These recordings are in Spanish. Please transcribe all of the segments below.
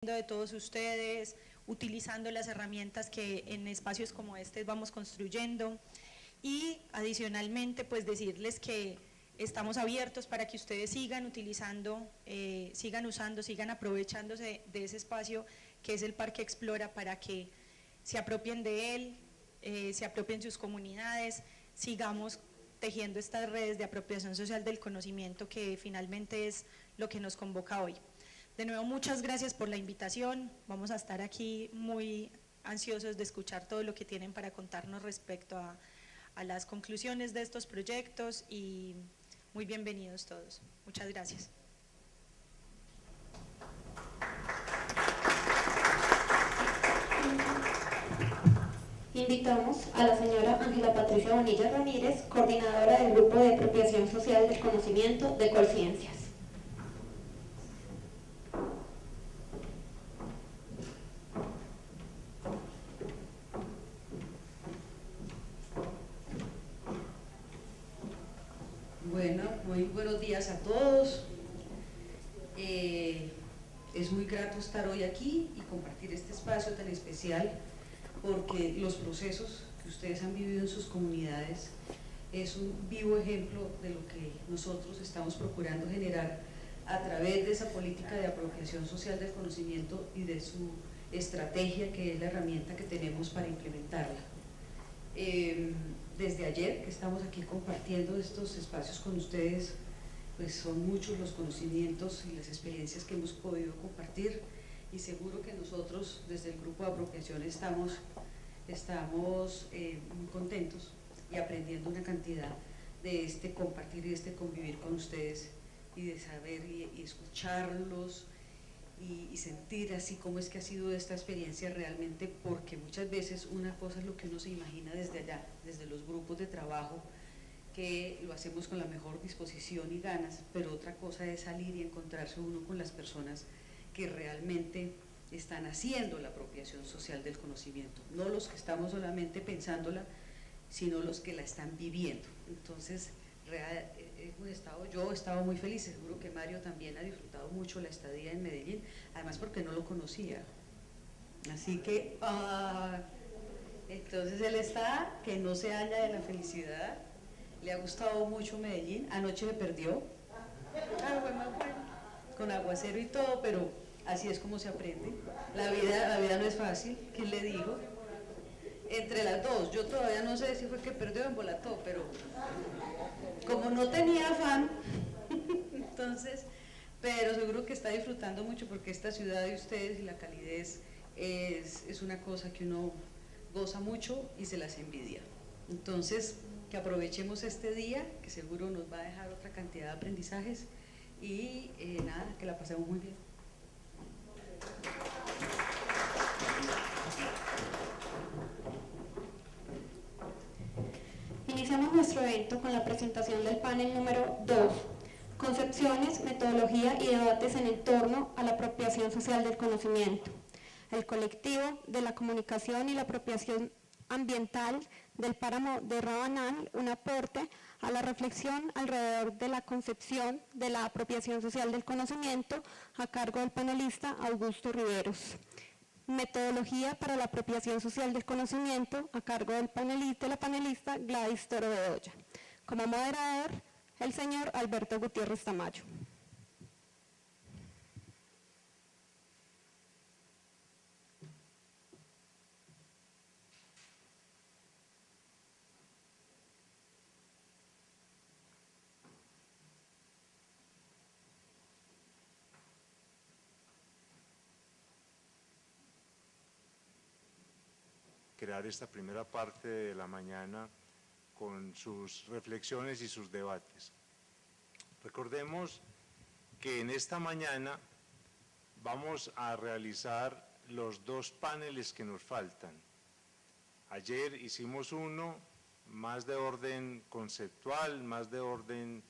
de todos ustedes, utilizando las herramientas que en espacios como este vamos construyendo y adicionalmente pues decirles que estamos abiertos para que ustedes sigan utilizando, sigan usando, sigan aprovechándose de ese espacio que es el Parque Explora para que se apropien de él, se apropien sus comunidades, sigamos tejiendo estas redes de apropiación social del conocimiento que finalmente es lo que nos convoca hoy. De nuevo, muchas gracias por la invitación. Vamos a estar aquí muy ansiosos de escuchar todo lo que tienen para contarnos respecto a las conclusiones de estos proyectos y muy bienvenidos todos. Muchas gracias. Invitamos a la señora Ángela Patricia Bonilla Ramírez, coordinadora del Grupo de Apropiación Social del Conocimiento de Colciencias. Bueno, muy buenos días a todos. Es muy grato estar hoy aquí y compartir este espacio tan especial porque los procesos que ustedes han vivido en sus comunidades es un vivo ejemplo de lo que nosotros estamos procurando generar a través de esa política de apropiación social del conocimiento y de su estrategia, que es la herramienta que tenemos para implementarla. Desde ayer que estamos aquí compartiendo estos espacios con ustedes, pues son muchos los conocimientos y las experiencias que hemos podido compartir y seguro que nosotros desde el Grupo de Apropiación estamos muy contentos y aprendiendo una cantidad de este compartir y de este convivir con ustedes y de saber y escucharlos y sentir así cómo es que ha sido esta experiencia realmente, porque muchas veces una cosa es lo que uno se imagina desde allá, desde los grupos de trabajo, que lo hacemos con la mejor disposición y ganas, pero otra cosa es salir y encontrarse uno con las personas que realmente están haciendo la apropiación social del conocimiento, no los que estamos solamente pensándola, sino los que la están viviendo. Entonces, yo he estado muy feliz, seguro que Mario también ha disfrutado mucho la estadía en Medellín, además porque no lo conocía, así que entonces él está que no se halla de la felicidad, le ha gustado mucho Medellín, anoche me perdió, con aguacero y todo, pero así es como se aprende, la vida no es fácil, ¿quién le dijo? Entre las dos, yo todavía no sé si fue que perdió o embolató, pero como no tenía afán, entonces, pero seguro que está disfrutando mucho porque esta ciudad de ustedes y la calidez es una cosa que uno goza mucho y se las envidia. Entonces, que aprovechemos este día, que seguro nos va a dejar otra cantidad de aprendizajes y nada, que la pasemos muy bien. Iniciamos nuestro evento con la presentación del panel número 2, Concepciones, Metodología y Debates en torno a la apropiación social del conocimiento. El colectivo de la comunicación y la apropiación ambiental del páramo de Rabanal, un aporte a la reflexión alrededor de la concepción de la apropiación social del conocimiento, a cargo del panelista Augusto Riveros. Metodología para la apropiación social del conocimiento, a cargo del la panelista Gladys Toro Bedoya. Como moderador, el señor Alberto Gutiérrez Tamayo. Crear esta primera parte de la mañana con sus reflexiones y sus debates. Recordemos que en esta mañana vamos a realizar los dos paneles que nos faltan. Ayer hicimos uno más de orden conceptual, más de orden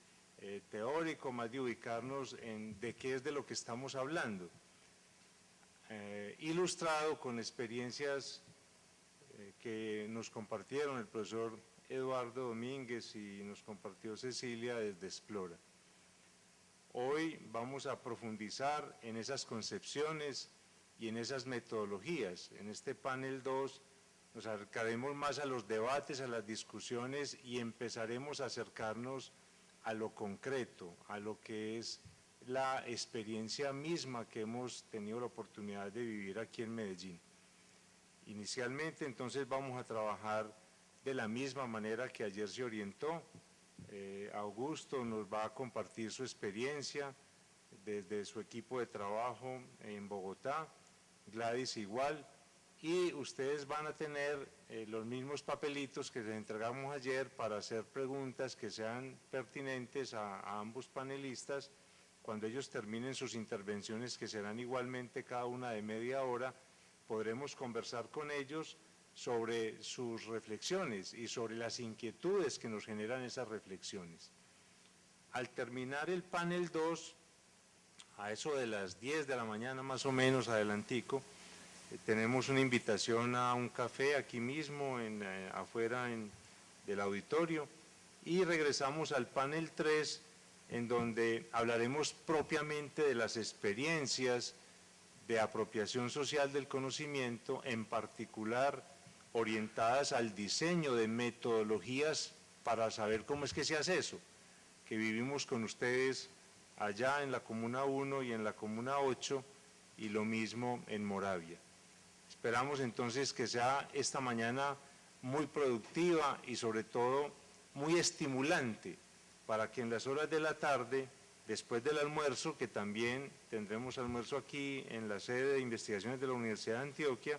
teórico, más de ubicarnos en de qué es de lo que estamos hablando, ilustrado con experiencias que nos compartieron el profesor Eduardo Domínguez y nos compartió Cecilia desde Explora. Hoy vamos a profundizar en esas concepciones y en esas metodologías. En este panel 2 nos acercaremos más a los debates, a las discusiones y empezaremos a acercarnos a lo concreto, a lo que es la experiencia misma que hemos tenido la oportunidad de vivir aquí en Medellín. Inicialmente entonces vamos a trabajar de la misma manera que ayer se orientó. Augusto nos va a compartir su experiencia desde su equipo de trabajo en Bogotá, Gladys igual, y ustedes van a tener los mismos papelitos que les entregamos ayer para hacer preguntas que sean pertinentes a ambos panelistas. Cuando ellos terminen sus intervenciones, que serán igualmente cada una de media hora, podremos conversar con ellos sobre sus reflexiones y sobre las inquietudes que nos generan esas reflexiones. Al terminar el panel 2, a eso de las 10 de la mañana más o menos, adelantico, tenemos una invitación a un café aquí mismo, afuera del auditorio, y regresamos al panel 3, en donde hablaremos propiamente de las experiencias de apropiación social del conocimiento, en particular orientadas al diseño de metodologías para saber cómo es que se hace eso, que vivimos con ustedes allá en la Comuna 1 y en la Comuna 8, y lo mismo en Moravia. Esperamos entonces que sea esta mañana muy productiva y sobre todo muy estimulante para que en las horas de la tarde, después del almuerzo, que también tendremos almuerzo aquí en la sede de investigaciones de la Universidad de Antioquia,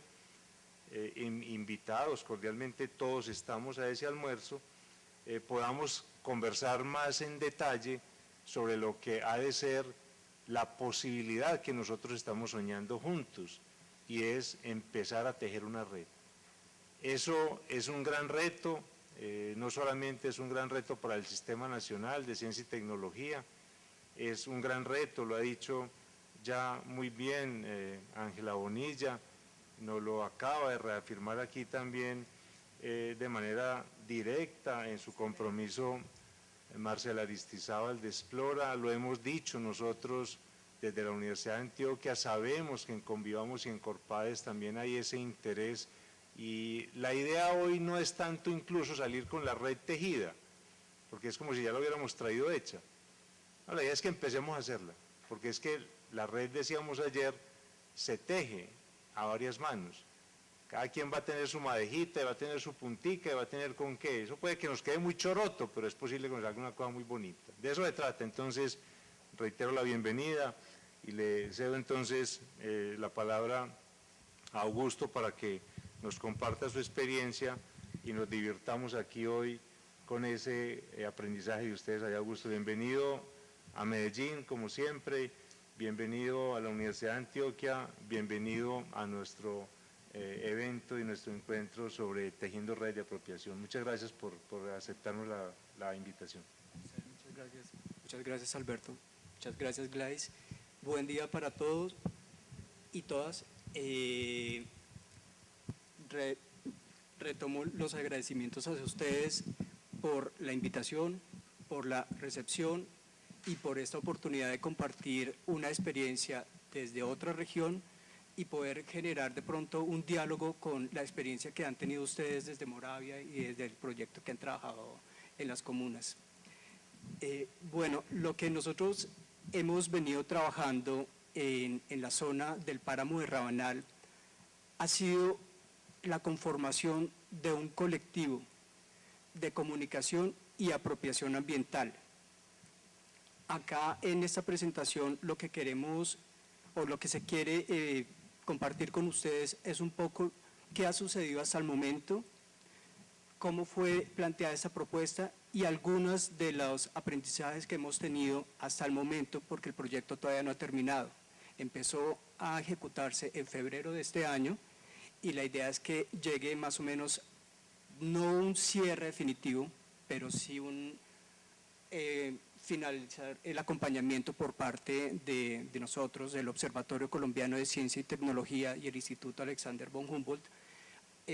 invitados cordialmente todos estamos a ese almuerzo, podamos conversar más en detalle sobre lo que ha de ser la posibilidad que nosotros estamos soñando juntos, y es empezar a tejer una red. Eso es un gran reto, no solamente es un gran reto para el Sistema Nacional de Ciencia y Tecnología, es un gran reto, lo ha dicho ya muy bien Ángela Bonilla, nos lo acaba de reafirmar aquí también de manera directa en su compromiso Marcela Aristizábal de Explora, lo hemos dicho nosotros desde la Universidad de Antioquia, sabemos que en Convivamos y en Corpades también hay ese interés, y la idea hoy no es tanto incluso salir con la red tejida, porque es como si ya lo hubiéramos traído hecha. No, la idea es que empecemos a hacerla, porque es que la red, decíamos ayer, se teje a varias manos. Cada quien va a tener su madejita, va a tener su puntica, va a tener con qué. Eso puede que nos quede muy choroto, pero es posible que nos haga una cosa muy bonita. De eso se trata. Entonces, reitero la bienvenida y le cedo entonces la palabra a Augusto para que nos comparta su experiencia y nos divirtamos aquí hoy con ese aprendizaje de ustedes allá. Augusto, bienvenido a Medellín, como siempre, bienvenido a la Universidad de Antioquia, bienvenido a nuestro evento y nuestro encuentro sobre tejiendo red de apropiación. Muchas gracias por aceptarnos la invitación. Muchas gracias Alberto, muchas gracias Gladys. Buen día para todos y todas. Retomo los agradecimientos hacia ustedes por la invitación, por la recepción y por esta oportunidad de compartir una experiencia desde otra región y poder generar de pronto un diálogo con la experiencia que han tenido ustedes desde Moravia y desde el proyecto que han trabajado en las comunas. Bueno, lo que nosotros hemos venido trabajando en la zona del páramo de Rabanal ha sido la conformación de un colectivo de comunicación y apropiación ambiental. Acá en esta presentación lo que queremos o lo que se quiere compartir con ustedes es un poco qué ha sucedido hasta el momento, cómo fue planteada esta propuesta y algunos de los aprendizajes que hemos tenido hasta el momento, porque el proyecto todavía no ha terminado. Empezó a ejecutarse en febrero de este año y la idea es que llegue más o menos, no un cierre definitivo, pero sí un finalizar el acompañamiento por parte de nosotros, del Observatorio Colombiano de Ciencia y Tecnología y el Instituto Alexander von Humboldt,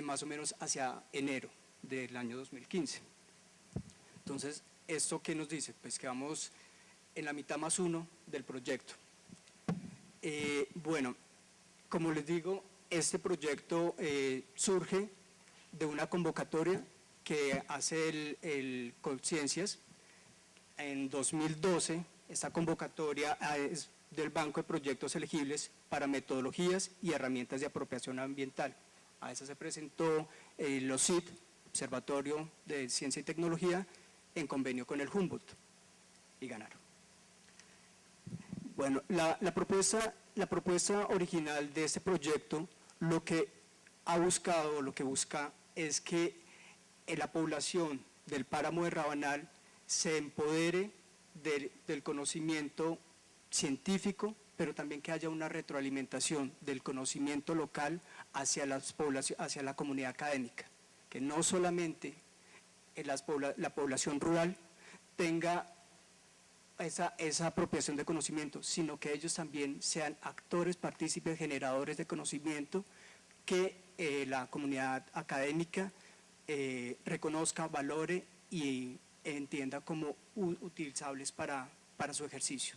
más o menos hacia enero del año 2015. Entonces, ¿esto qué nos dice? Pues que vamos en la mitad más uno del proyecto. Bueno, Como les digo, este proyecto surge de una convocatoria que hace el Conciencias. En 2012, esta convocatoria es del Banco de Proyectos Elegibles para Metodologías y Herramientas de Apropiación Ambiental. A esa se presentó el OSIT, Observatorio de Ciencia y Tecnología, en convenio con el Humboldt, y ganaron. Bueno, la propuesta original de este proyecto lo que ha buscado, lo que busca es que la población del páramo de Rabanal se empodere del conocimiento científico, pero también que haya una retroalimentación del conocimiento local hacia la comunidad académica, que no solamente la población rural tenga esa apropiación de conocimiento, sino que ellos también sean actores, partícipes, generadores de conocimiento, que la comunidad académica reconozca, valore y entienda como utilizables para su ejercicio.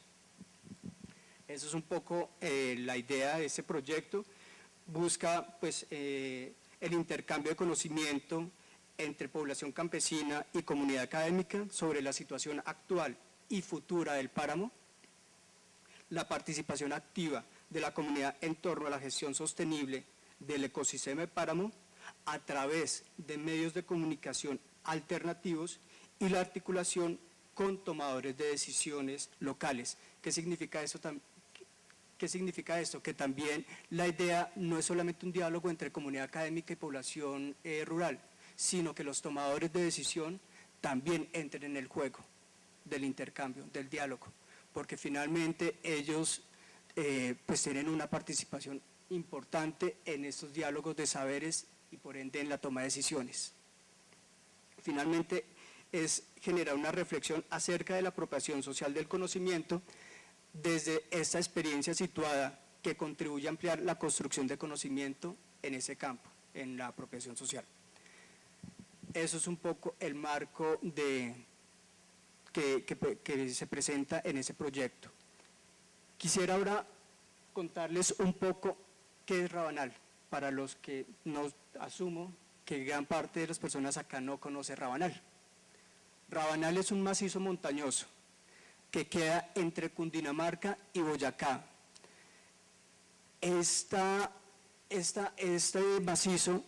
Eso es un poco la idea de este proyecto. Busca pues, el intercambio de conocimiento entre población campesina y comunidad académica sobre la situación actual y futura del páramo, la participación activa de la comunidad en torno a la gestión sostenible del ecosistema de páramo a través de medios de comunicación alternativos y la articulación con tomadores de decisiones locales. ¿Qué significa eso? ¿Qué significa esto? Que también la idea no es solamente un diálogo entre comunidad académica y población rural, sino que los tomadores de decisión también entren en el juego del intercambio, del diálogo, porque finalmente ellos pues tienen una participación importante en estos diálogos de saberes y por ende en la toma de decisiones. Finalmente es generar una reflexión acerca de la apropiación social del conocimiento desde esta experiencia situada que contribuye a ampliar la construcción de conocimiento en ese campo, en la apropiación social. Eso es un poco el marco que se presenta en ese proyecto. Quisiera ahora contarles un poco qué es Rabanal, para los que no asumo que gran parte de las personas acá no conoce Rabanal. Rabanal es un macizo montañoso que queda entre Cundinamarca y Boyacá. Este macizo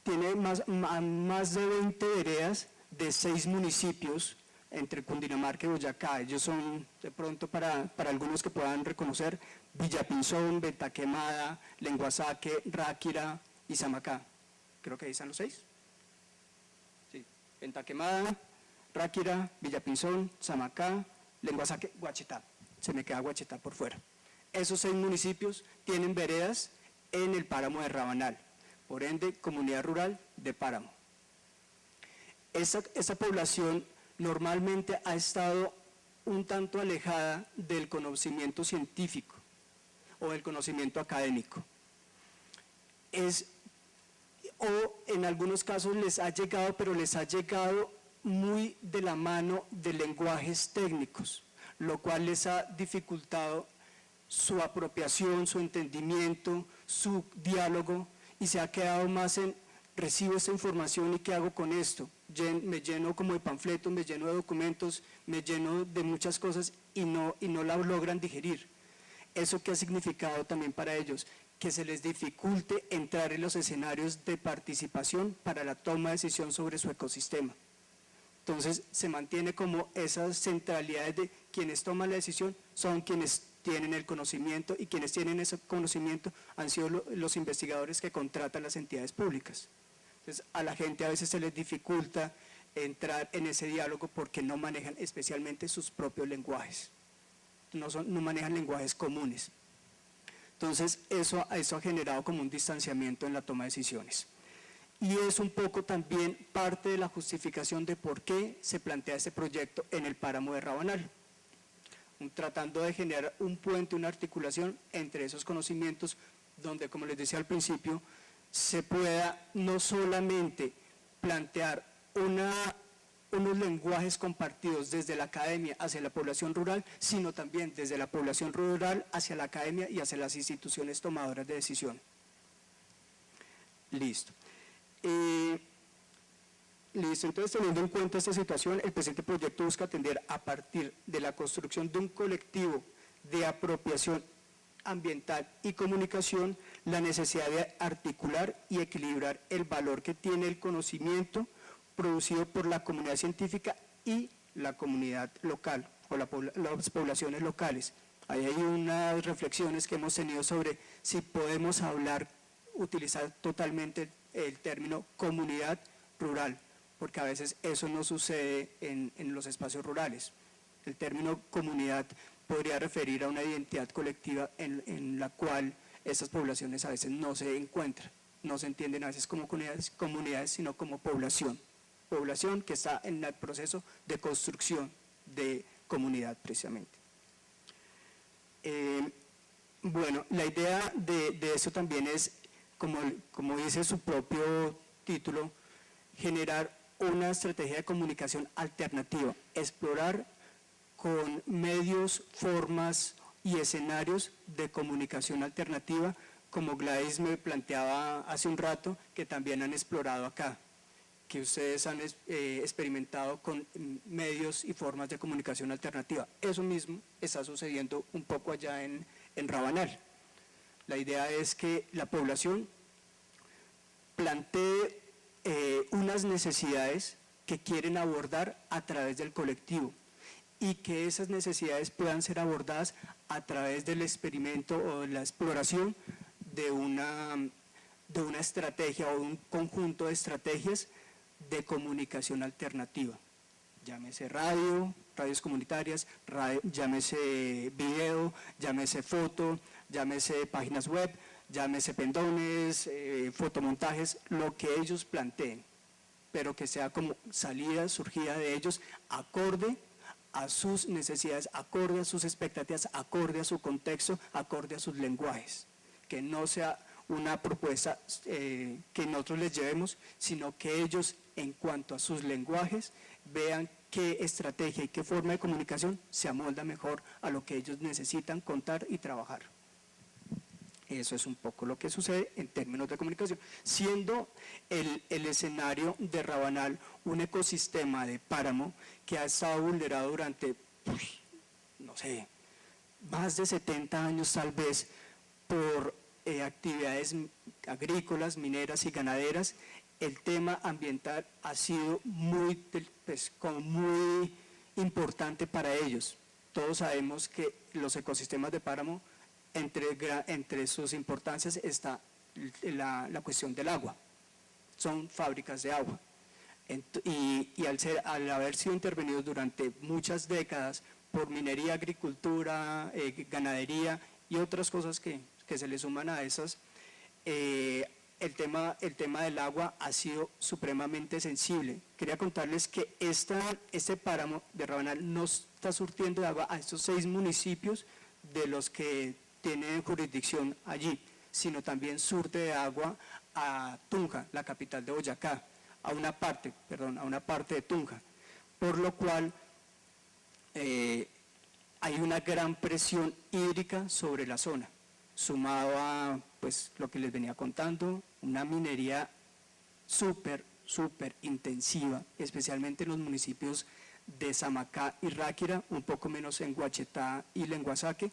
tiene más de 20 veredas de 6 municipios entre Cundinamarca y Boyacá. Ellos son, de pronto para algunos que puedan reconocer, Villapinzón, Ventaquemada, Lenguasaque, Ráquira y Samacá. Creo que ahí están los 6. Sí, Ventaquemada, Ráquira, Villapinzón, Samacá, Lenguasaque, Guachetá. Se me queda Guachetá por fuera. Esos 6 municipios tienen veredas en el páramo de Rabanal, por ende, comunidad rural de páramo. Esa población normalmente ha estado un tanto alejada del conocimiento científico o del conocimiento académico. O en algunos casos les ha llegado, pero les ha llegado muy de la mano de lenguajes técnicos, lo cual les ha dificultado su apropiación, su entendimiento, su diálogo, y se ha quedado más en recibo esta información y qué hago con esto. Me lleno como de panfletos, me lleno de documentos, me lleno de muchas cosas y no la logran digerir. ¿Eso qué ha significado también para ellos? Que se les dificulte entrar en los escenarios de participación para la toma de decisión sobre su ecosistema. Entonces se mantiene como esas centralidades de quienes toman la decisión son quienes tienen el conocimiento, y quienes tienen ese conocimiento han sido los investigadores que contratan las entidades públicas. Entonces a la gente a veces se les dificulta entrar en ese diálogo porque no manejan especialmente sus propios lenguajes, no manejan lenguajes comunes. Entonces eso ha generado como un distanciamiento en la toma de decisiones. Y es un poco también parte de la justificación de por qué se plantea este proyecto en el páramo de Rabanal, tratando de generar un puente, una articulación entre esos conocimientos, donde, como les decía al principio, se pueda no solamente plantear unos lenguajes compartidos desde la academia hacia la población rural, sino también desde la población rural hacia la academia y hacia las instituciones tomadoras de decisión. Listo. Listo, entonces teniendo en cuenta esta situación, el presente proyecto busca atender a partir de la construcción de un colectivo de apropiación ambiental y comunicación la necesidad de articular y equilibrar el valor que tiene el conocimiento producido por la comunidad científica y la comunidad local o las poblaciones locales. Ahí hay unas reflexiones que hemos tenido sobre si podemos utilizar totalmente el término comunidad rural, porque a veces eso no sucede en los espacios rurales. El término comunidad podría referir a una identidad colectiva en la cual esas poblaciones a veces no se encuentran, no se entienden a veces como comunidades, sino como población que está en el proceso de construcción de comunidad precisamente. Bueno, la idea de eso también es, como dice su propio título, generar una estrategia de comunicación alternativa, explorar con medios, formas y escenarios de comunicación alternativa, como Gladys me planteaba hace un rato, que también han explorado acá, que ustedes han experimentado con medios y formas de comunicación alternativa. Eso mismo está sucediendo un poco allá en Rabanal. La idea es que la población plantee unas necesidades que quieren abordar a través del colectivo y que esas necesidades puedan ser abordadas a través del experimento o de la exploración de una estrategia o un conjunto de estrategias de comunicación alternativa. Llámese radios comunitarias, llámese video, llámese foto, llámese páginas web, llámese pendones, fotomontajes, lo que ellos planteen, pero que sea como surgida de ellos, acorde a sus necesidades, acorde a sus expectativas, acorde a su contexto, acorde a sus lenguajes, que no sea una propuesta que nosotros les llevemos, sino que ellos, en cuanto a sus lenguajes, vean qué estrategia y qué forma de comunicación se amolda mejor a lo que ellos necesitan contar y trabajar. Eso es un poco lo que sucede en términos de comunicación, siendo el escenario de Rabanal un ecosistema de páramo que ha estado vulnerado durante, no sé, más de 70 años tal vez, por actividades agrícolas, mineras y ganaderas. El tema ambiental ha sido muy importante para ellos. Todos sabemos que los ecosistemas de páramo, entre sus importancias está la cuestión del agua. Son fábricas de agua. Y al haber sido intervenidos durante muchas décadas por minería, agricultura, ganadería y otras cosas que se le suman a esas, el tema del agua ha sido supremamente sensible. Quería contarles que este páramo de Rabanal no está surtiendo de agua a estos 6 municipios de los que tienen jurisdicción allí, sino también surte de agua a Tunja, la capital de Boyacá, a una parte de Tunja, por lo cual hay una gran presión hídrica sobre la zona, sumado a lo que les venía contando, una minería súper intensiva, especialmente en los municipios de Samacá y Ráquira, un poco menos en Guachetá y Lenguasaque,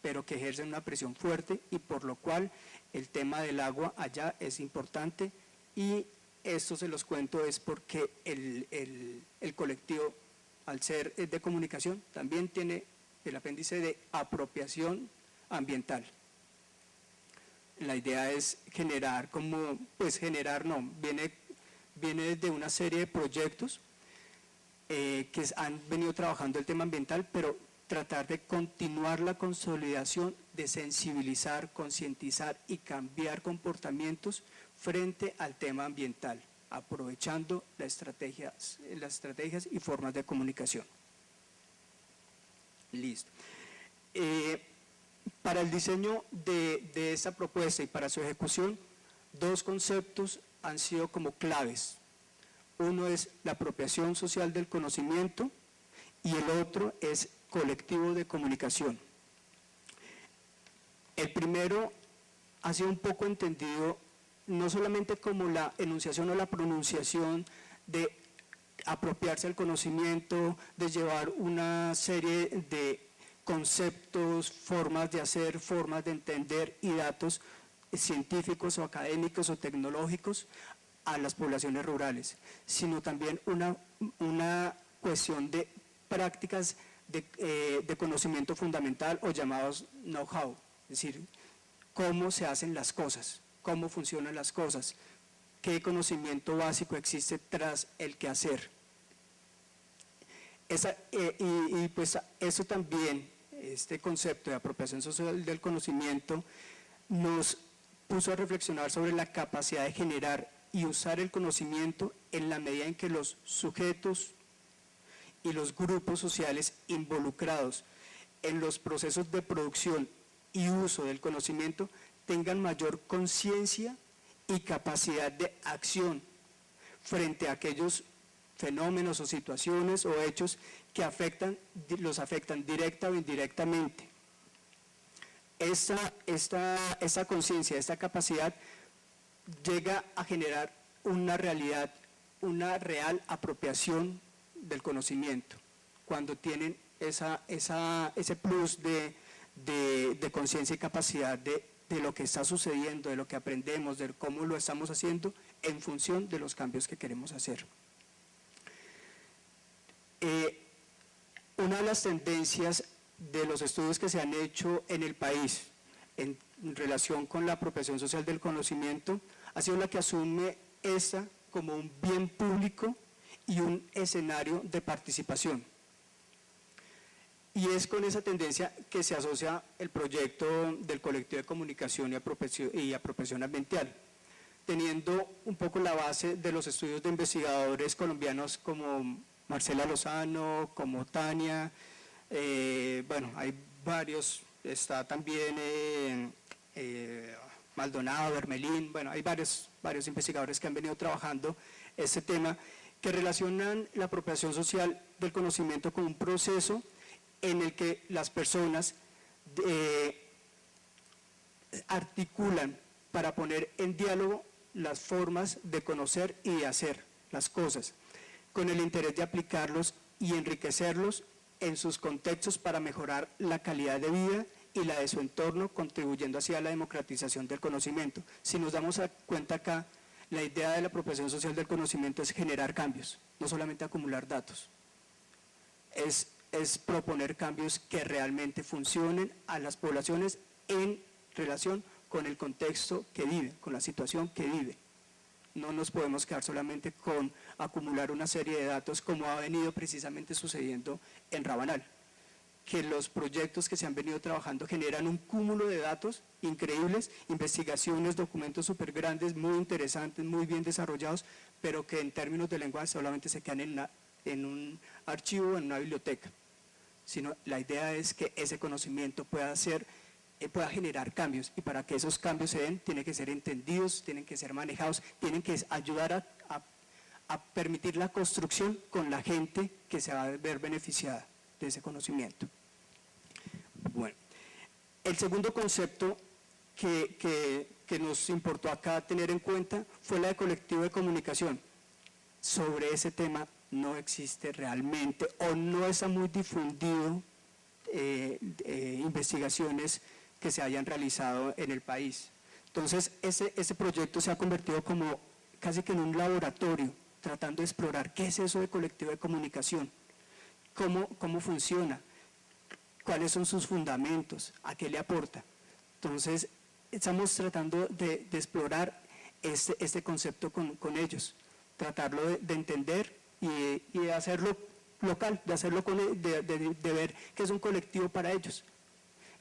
pero que ejercen una presión fuerte y por lo cual el tema del agua allá es importante. Y esto se los cuento es porque el colectivo, al ser de comunicación, también tiene el apéndice de apropiación ambiental. La idea es viene de una serie de proyectos que han venido trabajando el tema ambiental, pero tratar de continuar la consolidación, de sensibilizar, concientizar y cambiar comportamientos frente al tema ambiental, aprovechando las estrategias y formas de comunicación. Listo. Para el diseño de esta propuesta y para su ejecución, 2 conceptos han sido como claves. Uno es la apropiación social del conocimiento y el otro es colectivo de comunicación. El primero ha sido un poco entendido no solamente como la enunciación o la pronunciación de apropiarse del conocimiento, de llevar una serie de conceptos, formas de hacer, formas de entender y datos científicos o académicos o tecnológicos a las poblaciones rurales, sino también una cuestión de prácticas de conocimiento fundamental o llamados know-how, es decir, cómo se hacen las cosas, cómo funcionan las cosas, qué conocimiento básico existe tras el quehacer. Pues eso también, este concepto de apropiación social del conocimiento, nos puso a reflexionar sobre la capacidad de generar y usar el conocimiento en la medida en que los sujetos y los grupos sociales involucrados en los procesos de producción y uso del conocimiento tengan mayor conciencia y capacidad de acción frente a aquellos fenómenos o situaciones o hechos que los afectan directa o indirectamente. Esta conciencia, esta capacidad llega a generar una realidad, una real apropiación del conocimiento, cuando tienen ese plus de conciencia y capacidad de lo que está sucediendo, de lo que aprendemos, de cómo lo estamos haciendo en función de los cambios que queremos hacer. Una de las tendencias de los estudios que se han hecho en el país en relación con la apropiación social del conocimiento ha sido la que asume esta como un bien público y un escenario de participación. Y es con esa tendencia que se asocia el proyecto del colectivo de comunicación y apropiación ambiental, teniendo un poco la base de los estudios de investigadores colombianos como Marcela Lozano, como Tania, bueno, hay varios, está también Maldonado, Bermelín, bueno, hay varios investigadores que han venido trabajando este tema, que relacionan la apropiación social del conocimiento con un proceso en el que las personas articulan para poner en diálogo las formas de conocer y de hacer las cosas, con el interés de aplicarlos y enriquecerlos en sus contextos para mejorar la calidad de vida y la de su entorno, contribuyendo así a la democratización del conocimiento. Si nos damos cuenta acá, la idea de la apropiación social del conocimiento es generar cambios, no solamente acumular datos. Es proponer cambios que realmente funcionen a las poblaciones en relación con el contexto que vive, con la situación que vive. No nos podemos quedar solamente con acumular una serie de datos como ha venido precisamente sucediendo en Rabanal, que los proyectos que se han venido trabajando generan un cúmulo de datos increíbles, investigaciones, documentos súper grandes, muy interesantes, muy bien desarrollados, pero que en términos de lenguaje solamente se quedan en un archivo, en una biblioteca. Sino la idea es que ese conocimiento pueda generar cambios, y para que esos cambios se den, tienen que ser entendidos, tienen que ser manejados, tienen que ayudar a permitir la construcción con la gente que se va a ver beneficiada de ese conocimiento. Bueno, el segundo concepto que nos importó acá tener en cuenta fue la de colectivo de comunicación. Sobre ese tema no existe realmente o no está muy difundido investigaciones que se hayan realizado en el país. Entonces, ese proyecto se ha convertido como casi que en un laboratorio, tratando de explorar qué es eso de colectivo de comunicación, cómo funciona, cuáles son sus fundamentos, a qué le aporta. Entonces, estamos tratando de explorar este concepto con ellos, tratarlo de entender y de hacerlo local, de ver que es un colectivo para ellos.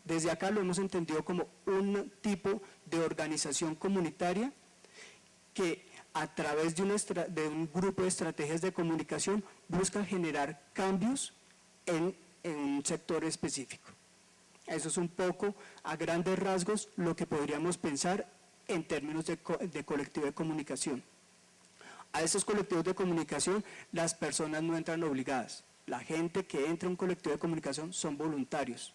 Desde acá lo hemos entendido como un tipo de organización comunitaria que a través de un grupo de estrategias de comunicación busca generar cambios en un sector específico. Eso es un poco, a grandes rasgos, lo que podríamos pensar en términos de colectivo de comunicación. A esos colectivos de comunicación las personas no entran obligadas. La gente que entra a un colectivo de comunicación son voluntarios.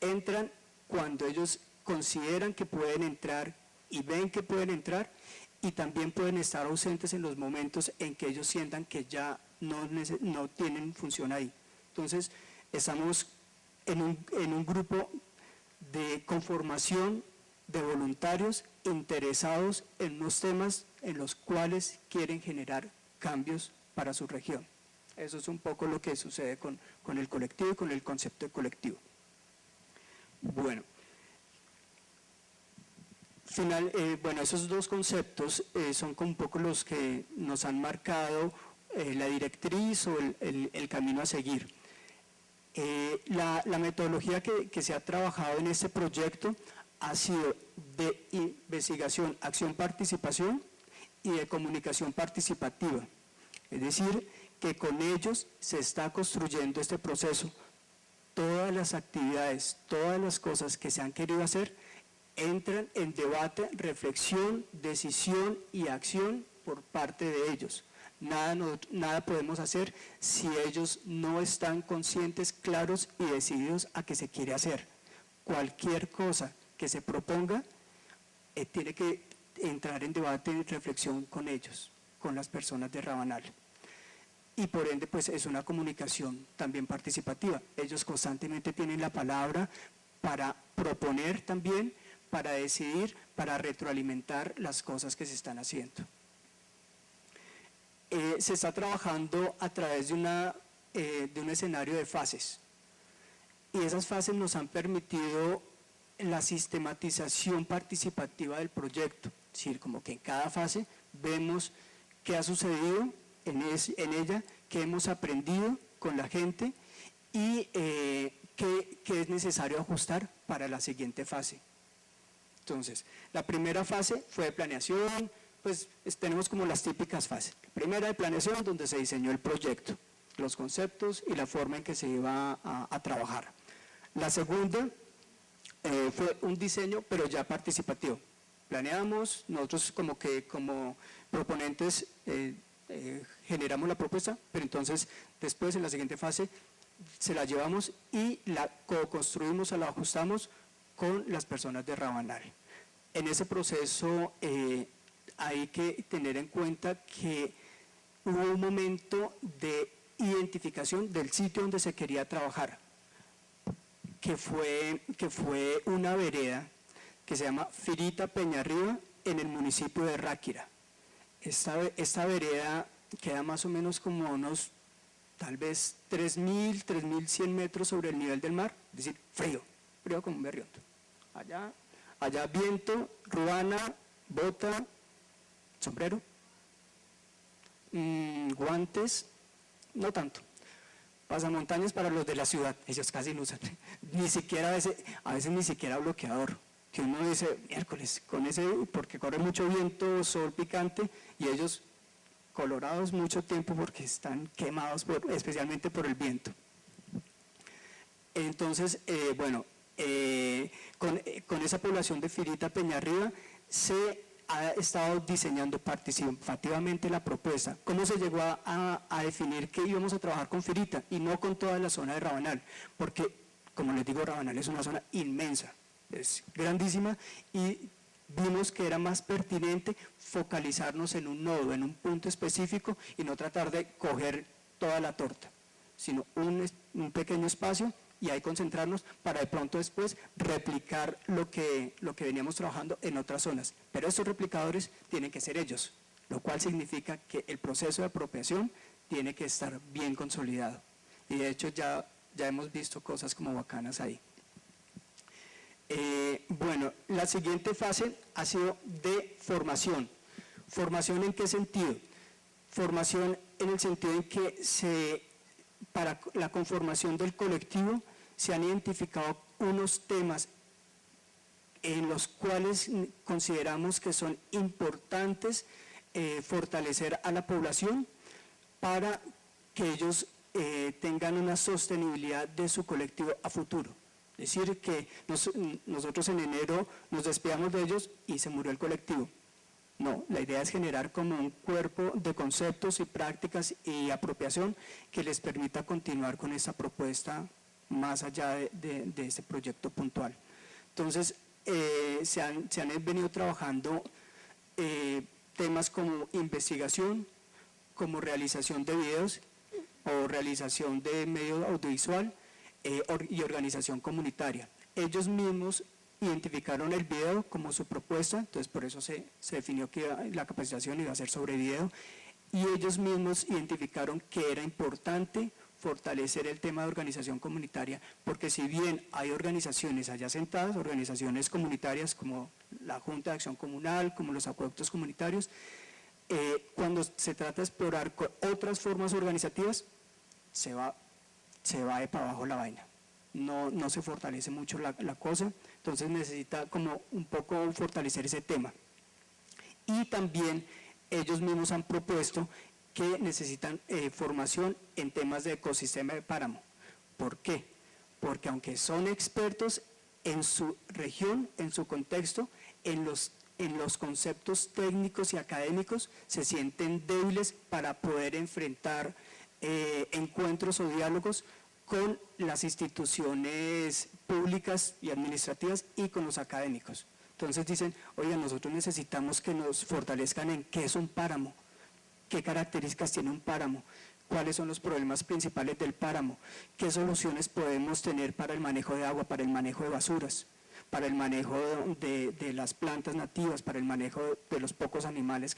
Entran cuando ellos consideran que pueden entrar y ven que pueden entrar, y también pueden estar ausentes en los momentos en que ellos sientan que ya no tienen función ahí. Entonces, estamos en un grupo de conformación de voluntarios interesados en unos temas en los cuales quieren generar cambios para su región. Eso es un poco lo que sucede con el colectivo y con el concepto de colectivo. Bueno, esos dos conceptos son un poco los que nos han marcado la directriz o el camino a seguir. La metodología que se ha trabajado en este proyecto ha sido de investigación, acción, participación y de comunicación participativa. Es decir, que con ellos se está construyendo este proceso. Todas las actividades, todas las cosas que se han querido hacer entran en debate, reflexión, decisión y acción por parte de ellos. Nada podemos hacer si ellos no están conscientes, claros y decididos a qué se quiere hacer. Cualquier cosa que se proponga tiene que entrar en debate y reflexión con ellos, con las personas de Rabanal. Y por ende, pues es una comunicación también participativa. Ellos constantemente tienen la palabra para proponer también, para decidir, para retroalimentar las cosas que se están haciendo. Se está trabajando a través de un escenario de fases, y esas fases nos han permitido la sistematización participativa del proyecto, es decir, como que en cada fase vemos qué ha sucedido en ella, qué hemos aprendido con la gente y qué es necesario ajustar para la siguiente fase. Entonces, la primera fase fue de planeación, pues tenemos como las típicas fases. La primera de planeación, donde se diseñó el proyecto, los conceptos y la forma en que se iba a trabajar. La segunda fue un diseño, pero ya participativo. Planeamos, nosotros como proponentes generamos la propuesta, pero entonces después en la siguiente fase se la llevamos y la co-construimos o la ajustamos con las personas de Rabanal. En ese proceso hay que tener en cuenta que hubo un momento de identificación del sitio donde se quería trabajar, que fue una vereda que se llama Firita Peñarriba en el municipio de Ráquira. Esta vereda queda más o menos como unos tal vez 3.000, 3.100 metros sobre el nivel del mar, es decir, frío como un berriondo. Allá viento, ruana, bota, sombrero, guantes, no tanto. Pasamontañas para los de la ciudad, ellos casi no usan, ni siquiera a veces ni siquiera bloqueador, que uno dice, miércoles, con ese, porque corre mucho viento, sol picante, y ellos colorados mucho tiempo porque están quemados, especialmente por el viento. Entonces, con esa población de Firita Peñarriba se ha estado diseñando participativamente la propuesta. ¿Cómo se llegó a definir que íbamos a trabajar con Firita y no con toda la zona de Rabanal? Porque, como les digo, Rabanal es una zona inmensa, es grandísima, y vimos que era más pertinente focalizarnos en un nodo, en un punto específico, y no tratar de coger toda la torta, sino un pequeño espacio y ahí concentrarnos para de pronto después replicar lo que veníamos trabajando en otras zonas. Pero estos replicadores tienen que ser ellos, lo cual significa que el proceso de apropiación tiene que estar bien consolidado. Y de hecho ya hemos visto cosas como bacanas ahí. La siguiente fase ha sido de formación. ¿Formación en qué sentido? Formación en el sentido en que para la conformación del colectivo se han identificado unos temas en los cuales consideramos que son importantes fortalecer a la población para que ellos tengan una sostenibilidad de su colectivo a futuro. Es decir, que nosotros en enero nos despedíamos de ellos y se murió el colectivo. No, la idea es generar como un cuerpo de conceptos y prácticas y apropiación que les permita continuar con esta propuesta más allá de este proyecto puntual. Entonces, se han venido trabajando temas como investigación, como realización de videos o realización de medio audiovisual y organización comunitaria. Ellos mismos identificaron el video como su propuesta, entonces por eso se definió que la capacitación iba a ser sobre video, y ellos mismos identificaron que era importante fortalecer el tema de organización comunitaria, porque si bien hay organizaciones allá sentadas, organizaciones comunitarias como la Junta de Acción Comunal, como los acueductos comunitarios, cuando se trata de explorar otras formas organizativas, se va de para abajo la vaina. No se fortalece mucho la cosa, entonces necesita como un poco fortalecer ese tema. Y también ellos mismos han propuesto que necesitan formación en temas de ecosistema de páramo. ¿Por qué? Porque aunque son expertos en su región, en su contexto, en los conceptos técnicos y académicos, se sienten débiles para poder enfrentar encuentros o diálogos con las instituciones públicas y administrativas y con los académicos. Entonces dicen, oye, nosotros necesitamos que nos fortalezcan en qué es un páramo, qué características tiene un páramo, cuáles son los problemas principales del páramo, qué soluciones podemos tener para el manejo de agua, para el manejo de basuras, para el manejo de las plantas nativas, para el manejo de los pocos animales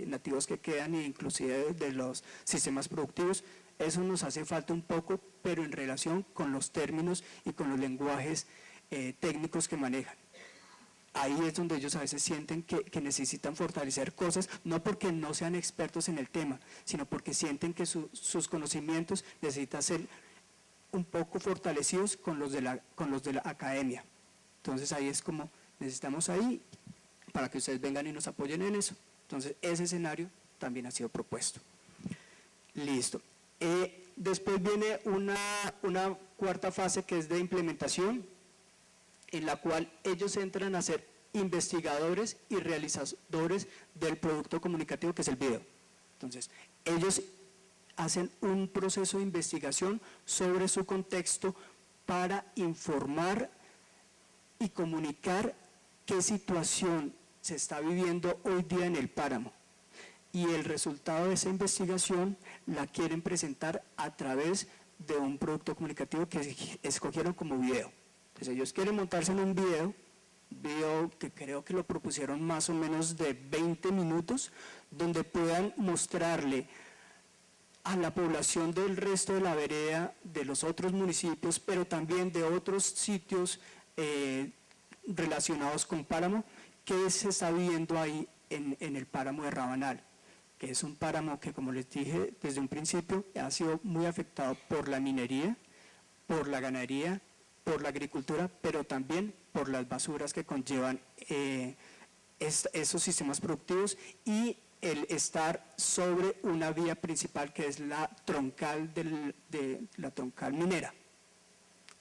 nativos que quedan e inclusive de los sistemas productivos. Eso nos hace falta un poco, pero en relación con los términos y con los lenguajes técnicos que manejan. Ahí es donde ellos a veces sienten que necesitan fortalecer cosas, no porque no sean expertos en el tema, sino porque sienten que sus conocimientos necesitan ser un poco fortalecidos con los de la academia. Entonces ahí es como necesitamos ahí para que ustedes vengan y nos apoyen en eso. Entonces ese escenario también ha sido propuesto. Listo. Después viene una cuarta fase que es de implementación, en la cual ellos entran a ser investigadores y realizadores del producto comunicativo que es el video. Entonces, ellos hacen un proceso de investigación sobre su contexto para informar y comunicar qué situación se está viviendo hoy día en el páramo. Y el resultado de esa investigación la quieren presentar a través de un producto comunicativo que escogieron como video. Entonces ellos quieren montarse en un video que creo que lo propusieron más o menos de 20 minutos, donde puedan mostrarle a la población del resto de la vereda, de los otros municipios, pero también de otros sitios relacionados con páramo, qué se está viviendo ahí en el páramo de Rabanal, que es un páramo que, como les dije desde un principio, ha sido muy afectado por la minería, por la ganadería, por la agricultura, pero también por las basuras que conllevan esos sistemas productivos y el estar sobre una vía principal que es la troncal, la troncal minera.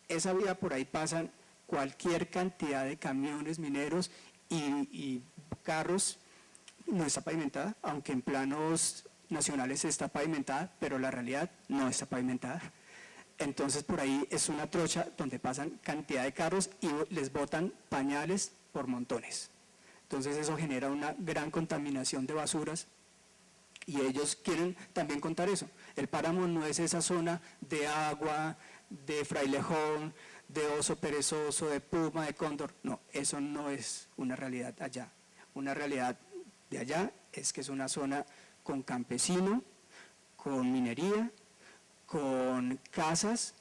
Esa vía, por ahí pasan cualquier cantidad de camiones mineros y carros. No está pavimentada, aunque en planos nacionales está pavimentada, pero la realidad no está pavimentada. Entonces por ahí es una trocha donde pasan cantidad de carros y les botan pañales por montones. Entonces eso genera una gran contaminación de basuras y ellos quieren también contar eso. El páramo no es esa zona de agua, de frailejón, de oso perezoso, de puma, de cóndor. No, eso no es una realidad allá. Una realidad de allá es que es una zona con campesino, con minería, con casas,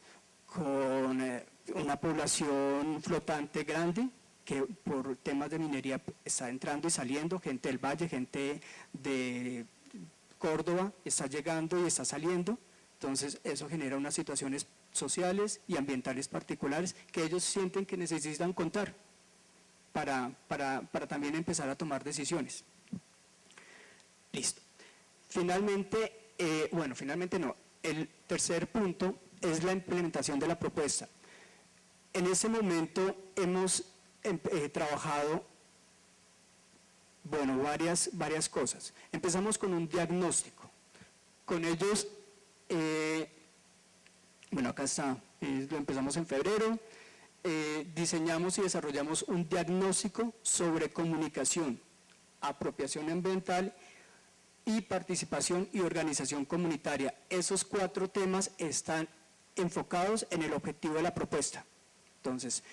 con una población flotante grande que por temas de minería está entrando y saliendo, gente del valle, gente de Córdoba está llegando y está saliendo. Entonces eso genera unas situaciones sociales y ambientales particulares que ellos sienten que necesitan contar para también empezar a tomar decisiones. Listo. Finalmente, finalmente no, el tercer punto es la implementación de la propuesta. En este momento hemos trabajado, varias cosas. Empezamos con un diagnóstico. Con ellos, bueno, acá está, lo empezamos en febrero, diseñamos y desarrollamos un diagnóstico sobre comunicación, apropiación ambiental y participación y organización comunitaria. Esos 4 temas están enfocados en el objetivo de la propuesta. Entonces,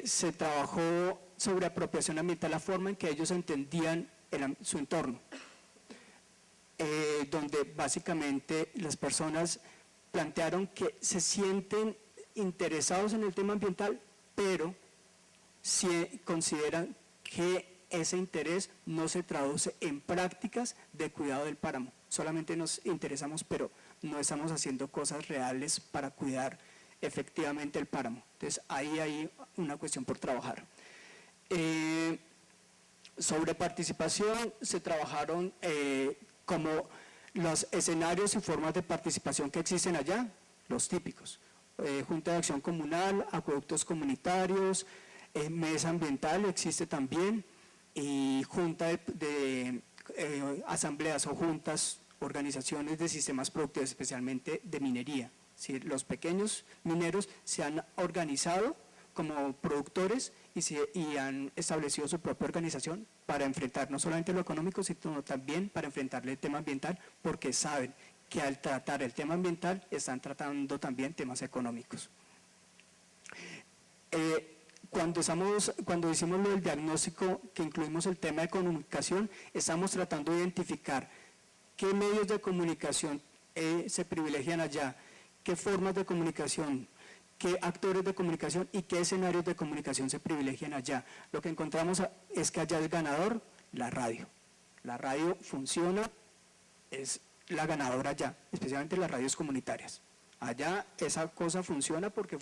se trabajó sobre apropiación ambiental, la forma en que ellos entendían su entorno, donde básicamente las personas plantearon que se sienten interesados en el tema ambiental, pero si consideran que ese interés no se traduce en prácticas de cuidado del páramo. Solamente nos interesamos, pero no estamos haciendo cosas reales para cuidar efectivamente el páramo. Entonces, ahí hay una cuestión por trabajar. Sobre participación, se trabajaron como los escenarios y formas de participación que existen allá, los típicos. Junta de Acción Comunal, acueductos comunitarios, mesa ambiental existe también, y junta de asambleas o juntas, organizaciones de sistemas productivos, especialmente de minería. ¿Sí? Los pequeños mineros se han organizado como productores y han establecido su propia organización para enfrentar no solamente lo económico, sino también para enfrentarle el tema ambiental, porque saben que al tratar el tema ambiental están tratando también temas económicos. Cuando hicimos lo del diagnóstico, que incluimos el tema de comunicación, estamos tratando de identificar qué medios de comunicación se privilegian allá, qué formas de comunicación, qué actores de comunicación y qué escenarios de comunicación se privilegian allá. Lo que encontramos es que allá es ganador la radio. La radio funciona, es la ganadora allá, especialmente las radios comunitarias. Allá esa cosa funciona porque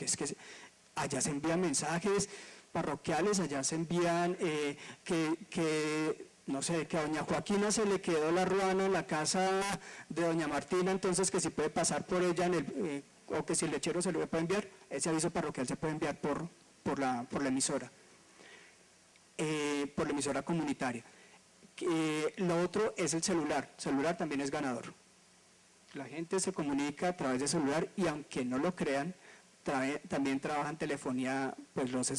es que allá se envían mensajes parroquiales, allá se envían no sé, que a doña Joaquina se le quedó la ruana en la casa de doña Martina, entonces que si puede pasar por ella o que si el lechero se le puede enviar, ese aviso parroquial se puede enviar por la emisora comunitaria. Lo otro es el celular también es ganador. La gente se comunica a través de celular y aunque no lo crean, también trabajan telefonía, pues los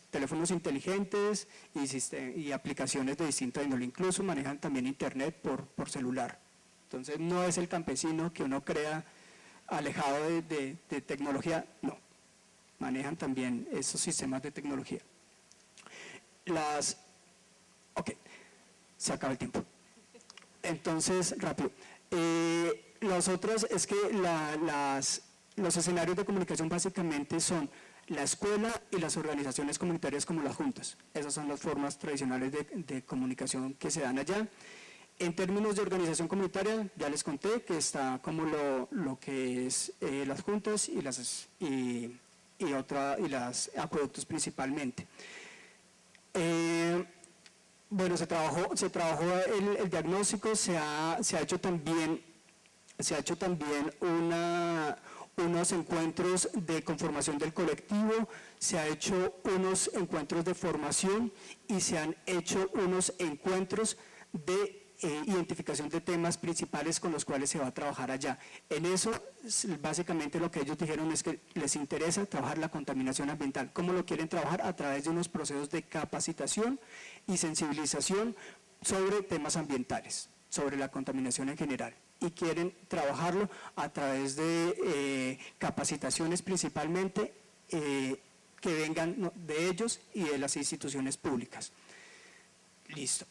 teléfonos inteligentes y aplicaciones de distinta índole, incluso manejan también internet por celular. Entonces no es el campesino que uno crea alejado de tecnología, no, manejan también esos sistemas de tecnología. Ok, se acaba el tiempo. Entonces, rápido. Las otras es que los escenarios de comunicación básicamente son la escuela y las organizaciones comunitarias como las juntas. Esas son las formas tradicionales de comunicación que se dan allá. En términos de organización comunitaria, ya les conté que está como lo que es las juntas y las acueductos principalmente. Bueno, se trabajó el diagnóstico, se ha hecho también unos encuentros de conformación del colectivo, se ha hecho unos encuentros de formación y se han hecho unos encuentros de identificación de temas principales con los cuales se va a trabajar allá. En eso, básicamente lo que ellos dijeron es que les interesa trabajar la contaminación ambiental. ¿Cómo lo quieren trabajar? A través de unos procesos de capacitación y sensibilización sobre temas ambientales, sobre la contaminación en general. Y quieren trabajarlo a través de capacitaciones principalmente que vengan de ellos y de las instituciones públicas. Listo.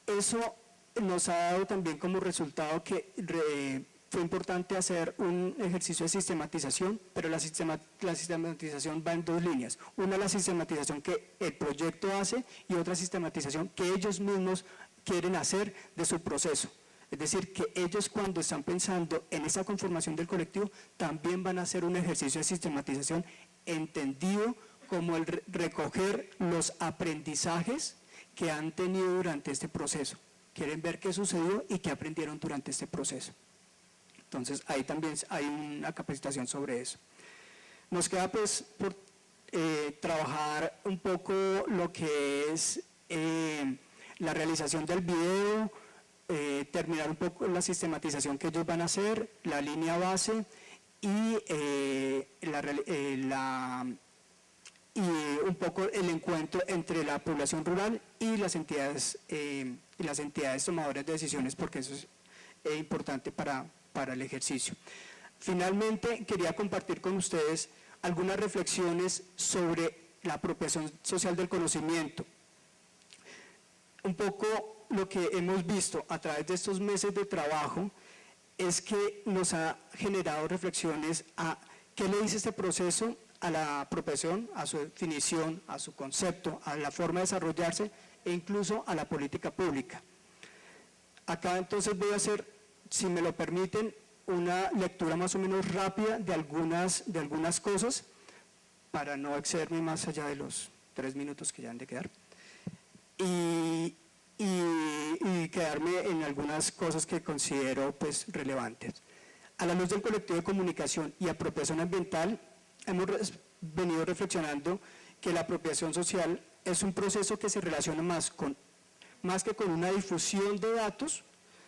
Eso nos ha dado también como resultado que fue importante hacer un ejercicio de sistematización, pero la sistematización va en 2 líneas. Una, la sistematización que el proyecto hace y otra sistematización que ellos mismos quieren hacer de su proceso. Es decir, que ellos cuando están pensando en esa conformación del colectivo también van a hacer un ejercicio de sistematización entendido como el recoger los aprendizajes que han tenido durante este proceso. Quieren ver qué sucedió y qué aprendieron durante este proceso. Entonces, ahí también hay una capacitación sobre eso. Nos queda pues por trabajar un poco lo que es la realización del video, terminar un poco la sistematización que ellos van a hacer, la línea base y, un poco el encuentro entre la población rural y las entidades tomadoras de decisiones, porque eso es importante para el ejercicio. Finalmente, quería compartir con ustedes algunas reflexiones sobre la apropiación social del conocimiento. Un poco lo que hemos visto a través de estos meses de trabajo es que nos ha generado reflexiones a qué le dice este proceso a la apropiación, a su definición, a su concepto, a la forma de desarrollarse e incluso a la política pública. Acá entonces voy a hacer, si me lo permiten, una lectura más o menos rápida de algunas cosas para no excederme más allá de los 3 minutos que ya han de quedar y quedarme en algunas cosas que considero pues relevantes. A la luz del colectivo de comunicación y apropiación ambiental, hemos venido reflexionando que la apropiación social es un proceso que se relaciona más que con una difusión de datos,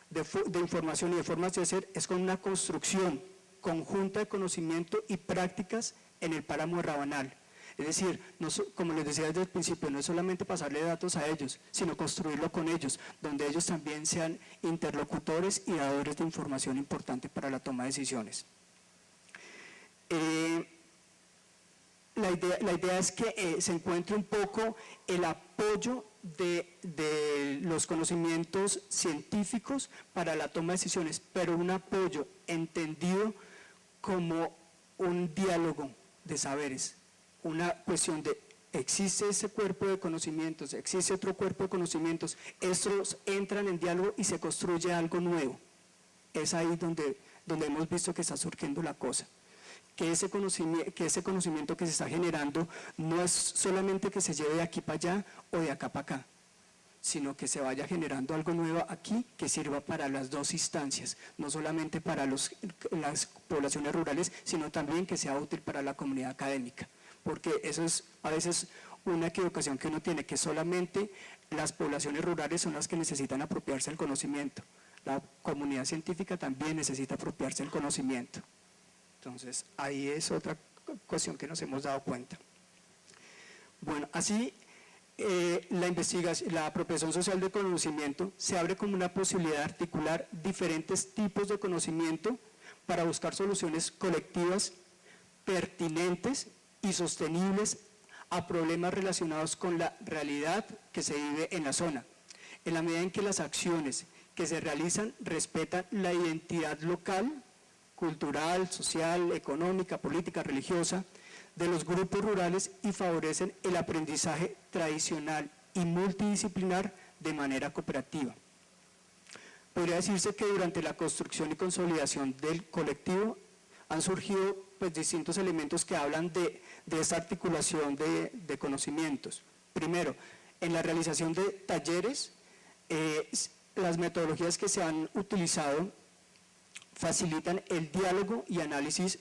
de información y de formas de hacer, es con una construcción conjunta de conocimiento y prácticas en el páramo de Rabanal. Es decir, como les decía desde el principio, no es solamente pasarle datos a ellos, sino construirlo con ellos, donde ellos también sean interlocutores y dadores de información importante para la toma de decisiones. La idea es que se encuentre un poco el apoyo de los conocimientos científicos para la toma de decisiones, pero un apoyo entendido como un diálogo de saberes, una cuestión de existe ese cuerpo de conocimientos, existe otro cuerpo de conocimientos, estos entran en diálogo y se construye algo nuevo. Es ahí donde hemos visto que está surgiendo la cosa. Que ese conocimiento que se está generando no es solamente que se lleve de aquí para allá o de acá para acá, sino que se vaya generando algo nuevo aquí que sirva para las dos instancias, no solamente para las poblaciones rurales, sino también que sea útil para la comunidad académica, porque eso es a veces una equivocación que uno tiene, que solamente las poblaciones rurales son las que necesitan apropiarse del conocimiento, la comunidad científica también necesita apropiarse del conocimiento. Entonces, ahí es otra cuestión que nos hemos dado cuenta. Bueno, así la apropiación social del conocimiento se abre como una posibilidad de articular diferentes tipos de conocimiento para buscar soluciones colectivas, pertinentes y sostenibles a problemas relacionados con la realidad que se vive en la zona, en la medida en que las acciones que se realizan respetan la identidad local, cultural, social, económica, política, religiosa de los grupos rurales y favorecen el aprendizaje tradicional y multidisciplinar de manera cooperativa. Podría decirse que durante la construcción y consolidación del colectivo han surgido pues, distintos elementos que hablan de esta articulación de conocimientos. Primero, en la realización de talleres, las metodologías que se han utilizado facilitan el diálogo y análisis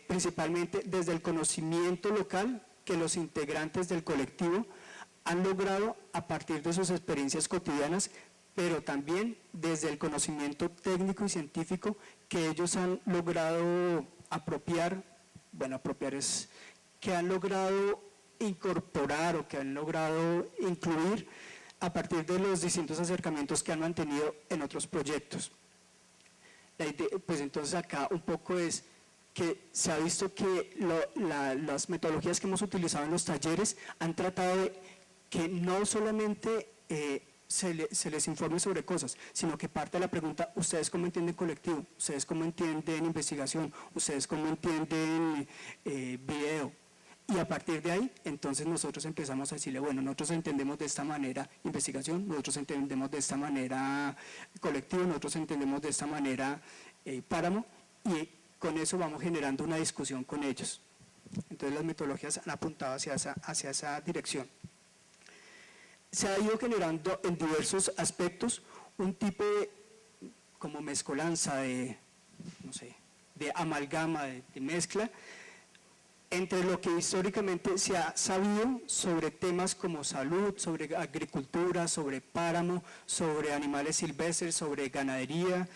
principalmente desde el conocimiento local que los integrantes del colectivo han logrado a partir de sus experiencias cotidianas, pero también desde el conocimiento técnico y científico que ellos han logrado apropiar, que han logrado incorporar o que han logrado incluir a partir de los distintos acercamientos que han mantenido en otros proyectos. La idea, pues entonces acá un poco es que se ha visto que las metodologías que hemos utilizado en los talleres han tratado de que no solamente se les informe sobre cosas, sino que parte de la pregunta, ¿ustedes cómo entienden colectivo? ¿Ustedes cómo entienden investigación? ¿Ustedes cómo entienden video? Y a partir de ahí, entonces nosotros empezamos a decirle, bueno, nosotros entendemos de esta manera investigación, nosotros entendemos de esta manera colectivo, nosotros entendemos de esta manera páramo, y con eso vamos generando una discusión con ellos. Entonces las metodologías han apuntado hacia esa dirección. Se ha ido generando en diversos aspectos un tipo de como mezcolanza, de amalgama, de mezcla, entre lo que históricamente se ha sabido sobre temas como salud, sobre agricultura, sobre páramo, sobre animales silvestres, sobre ganadería,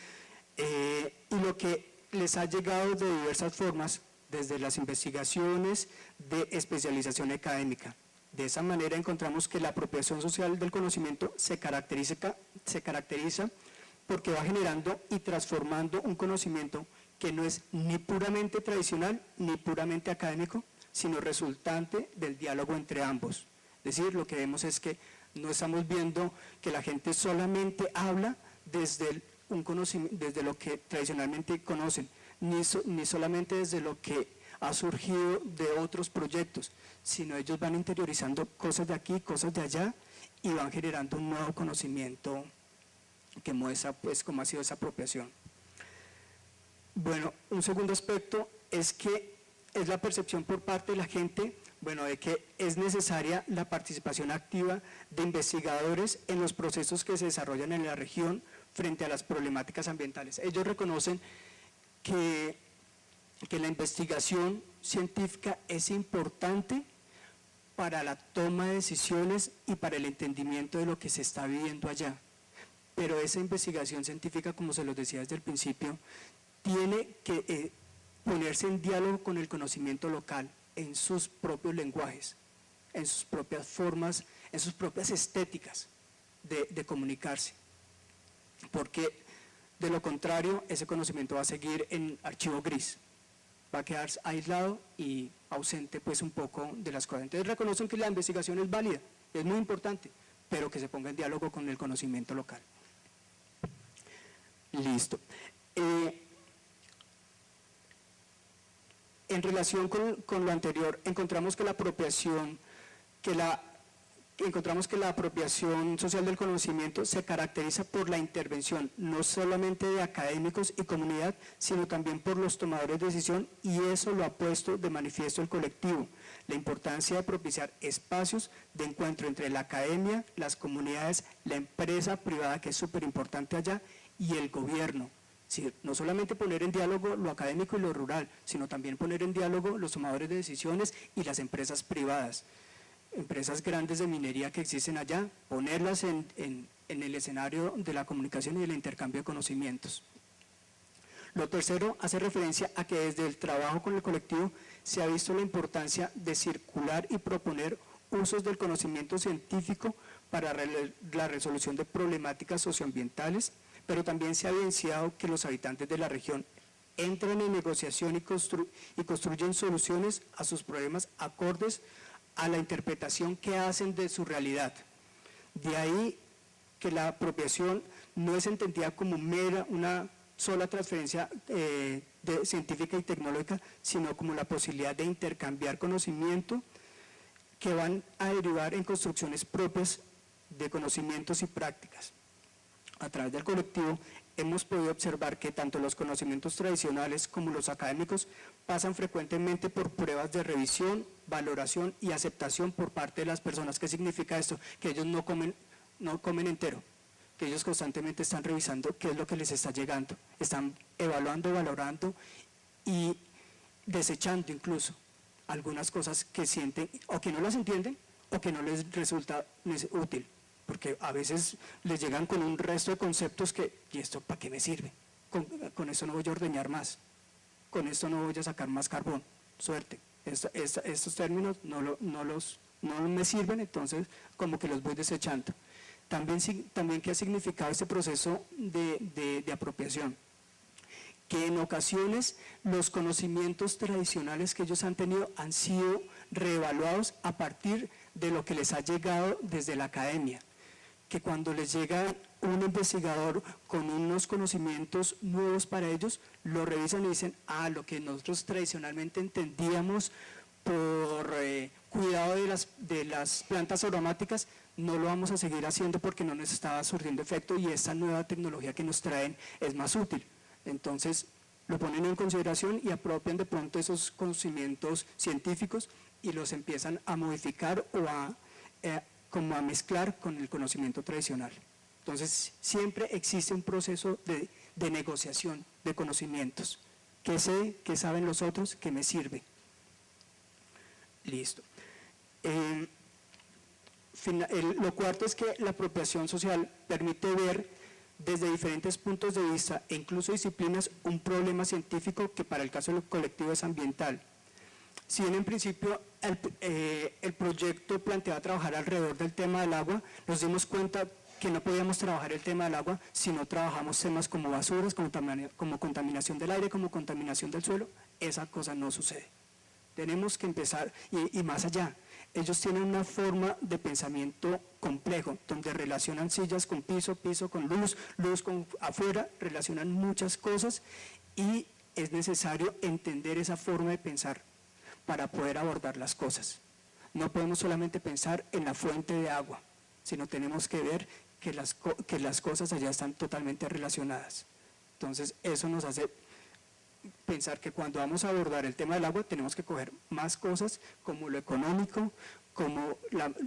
y lo que les ha llegado de diversas formas, desde las investigaciones de especialización académica. De esa manera encontramos que la apropiación social del conocimiento se caracteriza porque va generando y transformando un conocimiento que no es ni puramente tradicional ni puramente académico, sino resultante del diálogo entre ambos. Es decir, lo que vemos es que no estamos viendo que la gente solamente habla desde un conocimiento, desde lo que tradicionalmente conocen, ni solamente desde lo que ha surgido de otros proyectos, sino ellos van interiorizando cosas de aquí, cosas de allá, y van generando un nuevo conocimiento que muestra pues cómo ha sido esa apropiación. Bueno, un segundo aspecto es que es la percepción por parte de la gente, bueno, de que es necesaria la participación activa de investigadores en los procesos que se desarrollan en la región frente a las problemáticas ambientales. Ellos reconocen que la investigación científica es importante para la toma de decisiones y para el entendimiento de lo que se está viviendo allá. Pero esa investigación científica, como se los decía desde el principio, tiene que ponerse en diálogo con el conocimiento local, en sus propios lenguajes, en sus propias formas, en sus propias estéticas de comunicarse. Porque de lo contrario, ese conocimiento va a seguir en archivo gris, va a quedar aislado y ausente pues un poco de las cosas. Entonces reconocen que la investigación es válida, es muy importante, pero que se ponga en diálogo con el conocimiento local. Listo. En relación con lo anterior, encontramos que la apropiación social del conocimiento se caracteriza por la intervención no solamente de académicos y comunidad, sino también por los tomadores de decisión, y eso lo ha puesto de manifiesto el colectivo, la importancia de propiciar espacios de encuentro entre la academia, las comunidades, la empresa privada, que es súper importante allá, y el gobierno. Sí, no solamente poner en diálogo lo académico y lo rural, sino también poner en diálogo los tomadores de decisiones y las empresas privadas, empresas grandes de minería que existen allá, ponerlas en el escenario de la comunicación y del intercambio de conocimientos. Lo tercero hace referencia a que desde el trabajo con el colectivo se ha visto la importancia de circular y proponer usos del conocimiento científico para la resolución de problemáticas socioambientales, pero también se ha evidenciado que los habitantes de la región entran en negociación y construyen soluciones a sus problemas acordes a la interpretación que hacen de su realidad. De ahí que la apropiación no es entendida como una sola transferencia científica y tecnológica, sino como la posibilidad de intercambiar conocimiento que van a derivar en construcciones propias de conocimientos y prácticas. A través del colectivo hemos podido observar que tanto los conocimientos tradicionales como los académicos pasan frecuentemente por pruebas de revisión, valoración y aceptación por parte de las personas. ¿Qué significa esto? Que ellos no comen entero, que ellos constantemente están revisando qué es lo que les está llegando, están evaluando, valorando y desechando incluso algunas cosas que sienten o que no las entienden o que no les resulta útil. Porque a veces les llegan con un resto de conceptos que, ¿y esto para qué me sirve? Con esto no voy a ordeñar más, con esto no voy a sacar más carbón, suerte. Estos términos no me sirven, entonces como que los voy desechando. También ¿qué ha significado este proceso de apropiación? Que en ocasiones los conocimientos tradicionales que ellos han tenido han sido reevaluados a partir de lo que les ha llegado desde la academia. Que cuando les llega un investigador con unos conocimientos nuevos para ellos, lo revisan y dicen, lo que nosotros tradicionalmente entendíamos por cuidado de las plantas aromáticas, no lo vamos a seguir haciendo porque no nos estaba surtiendo efecto y esta nueva tecnología que nos traen es más útil. Entonces lo ponen en consideración y apropian de pronto esos conocimientos científicos y los empiezan a modificar o como a mezclar con el conocimiento tradicional. Entonces siempre existe un proceso de negociación de conocimientos. ¿Qué sé? ¿Qué saben los otros? ¿Qué me sirve? Listo. Lo cuarto es que la apropiación social permite ver desde diferentes puntos de vista e incluso disciplinas un problema científico que para el caso del colectivo es ambiental. Si bien en principio el proyecto planteaba trabajar alrededor del tema del agua, nos dimos cuenta que no podíamos trabajar el tema del agua si no trabajamos temas como basuras, como contaminación del aire, como contaminación del suelo. Esa cosa no sucede. Tenemos que empezar, y más allá, ellos tienen una forma de pensamiento complejo, donde relacionan sillas con piso, piso con luz, luz con afuera, relacionan muchas cosas y es necesario entender esa forma de pensar para poder abordar las cosas. No podemos solamente pensar en la fuente de agua, sino tenemos que ver que las cosas allá están totalmente relacionadas. Entonces, eso nos hace pensar que cuando vamos a abordar el tema del agua tenemos que coger más cosas como lo económico,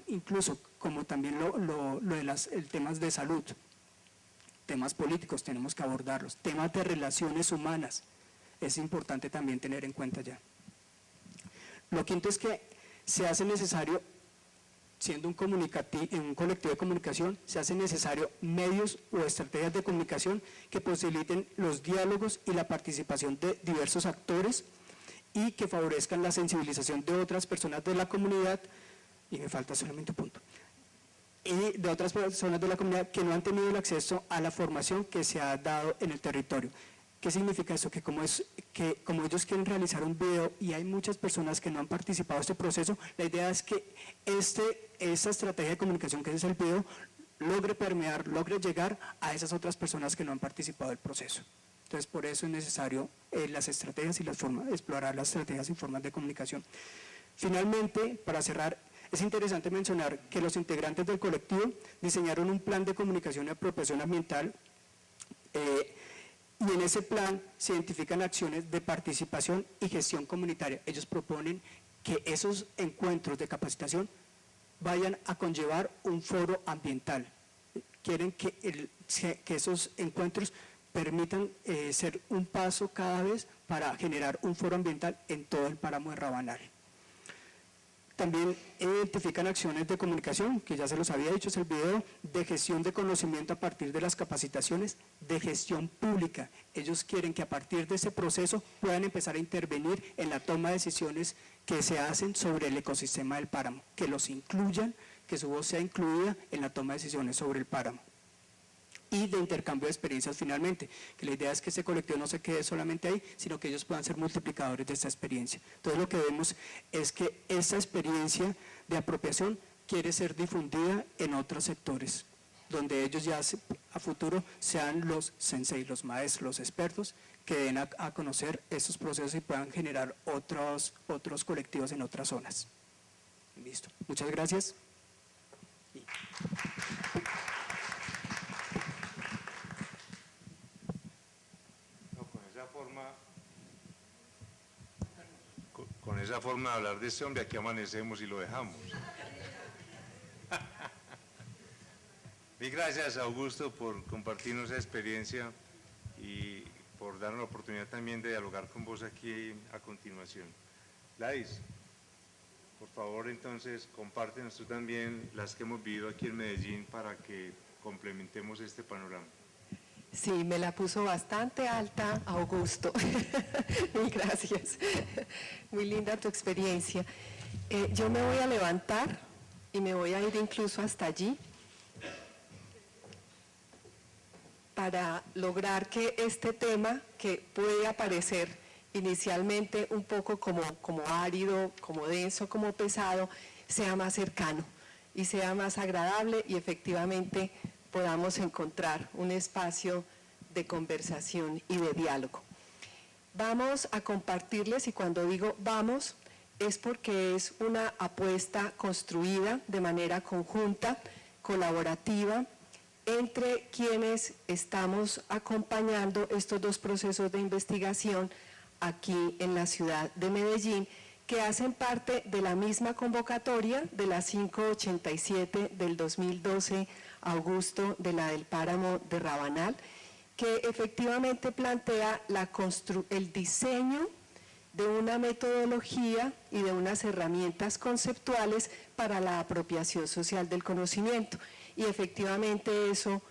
incluso como también el temas de salud, temas políticos tenemos que abordarlos, temas de relaciones humanas, es importante también tener en cuenta ya. Lo quinto es que se hace necesario, siendo un colectivo de comunicación, se hace necesario medios o estrategias de comunicación que posibiliten los diálogos y la participación de diversos actores y que favorezcan la sensibilización de otras personas de la comunidad, y me falta solamente un punto, y de otras personas de la comunidad que no han tenido el acceso a la formación que se ha dado en el territorio. ¿Qué significa eso? Que como ellos quieren realizar un video y hay muchas personas que no han participado en este proceso, la idea es que esta estrategia de comunicación que es el video logre permear, logre llegar a esas otras personas que no han participado del proceso. Entonces, por eso es necesario las estrategias y explorar las estrategias y formas de comunicación. Finalmente, para cerrar, es interesante mencionar que los integrantes del colectivo diseñaron un plan de comunicación y apropiación ambiental y en ese plan se identifican acciones de participación y gestión comunitaria. Ellos proponen que esos encuentros de capacitación vayan a conllevar un foro ambiental. Quieren que esos encuentros permitan ser un paso cada vez para generar un foro ambiental en todo el páramo de Rabanal. También identifican acciones de comunicación, que ya se los había dicho, es el video, de gestión de conocimiento a partir de las capacitaciones, de gestión pública. Ellos quieren que a partir de ese proceso puedan empezar a intervenir en la toma de decisiones que se hacen sobre el ecosistema del páramo, que los incluyan, que su voz sea incluida en la toma de decisiones sobre el páramo. Y de intercambio de experiencias finalmente, que la idea es que este colectivo no se quede solamente ahí, sino que ellos puedan ser multiplicadores de esta experiencia. Entonces lo que vemos es que esta experiencia de apropiación quiere ser difundida en otros sectores, donde ellos ya a futuro sean los sensei, los maestros, los expertos, que den a conocer estos procesos y puedan generar otros colectivos en otras zonas. Listo. Muchas gracias. Con esa forma de hablar de este hombre, aquí amanecemos y lo dejamos. Mil gracias, Augusto, por compartirnos esa experiencia y por darnos la oportunidad también de dialogar con vos aquí a continuación. Laís, por favor, entonces, compártenos tú también las que hemos vivido aquí en Medellín para que complementemos este panorama. Sí, me la puso bastante alta, Augusto. Mil gracias. Muy linda tu experiencia. Yo me voy a levantar y me voy a ir incluso hasta allí para lograr que este tema, que puede aparecer inicialmente un poco como árido, como denso, como pesado, sea más cercano y sea más agradable y efectivamente podamos encontrar un espacio de conversación y de diálogo. Vamos a compartirles, y cuando digo vamos, es porque es una apuesta construida de manera conjunta, colaborativa, entre quienes estamos acompañando estos dos procesos de investigación aquí en la ciudad de Medellín, que hacen parte de la misma convocatoria de la 587 del 2012, Augusto, de la del páramo de Rabanal, que efectivamente plantea el diseño de una metodología y de unas herramientas conceptuales para la apropiación social del conocimiento. Y efectivamente eso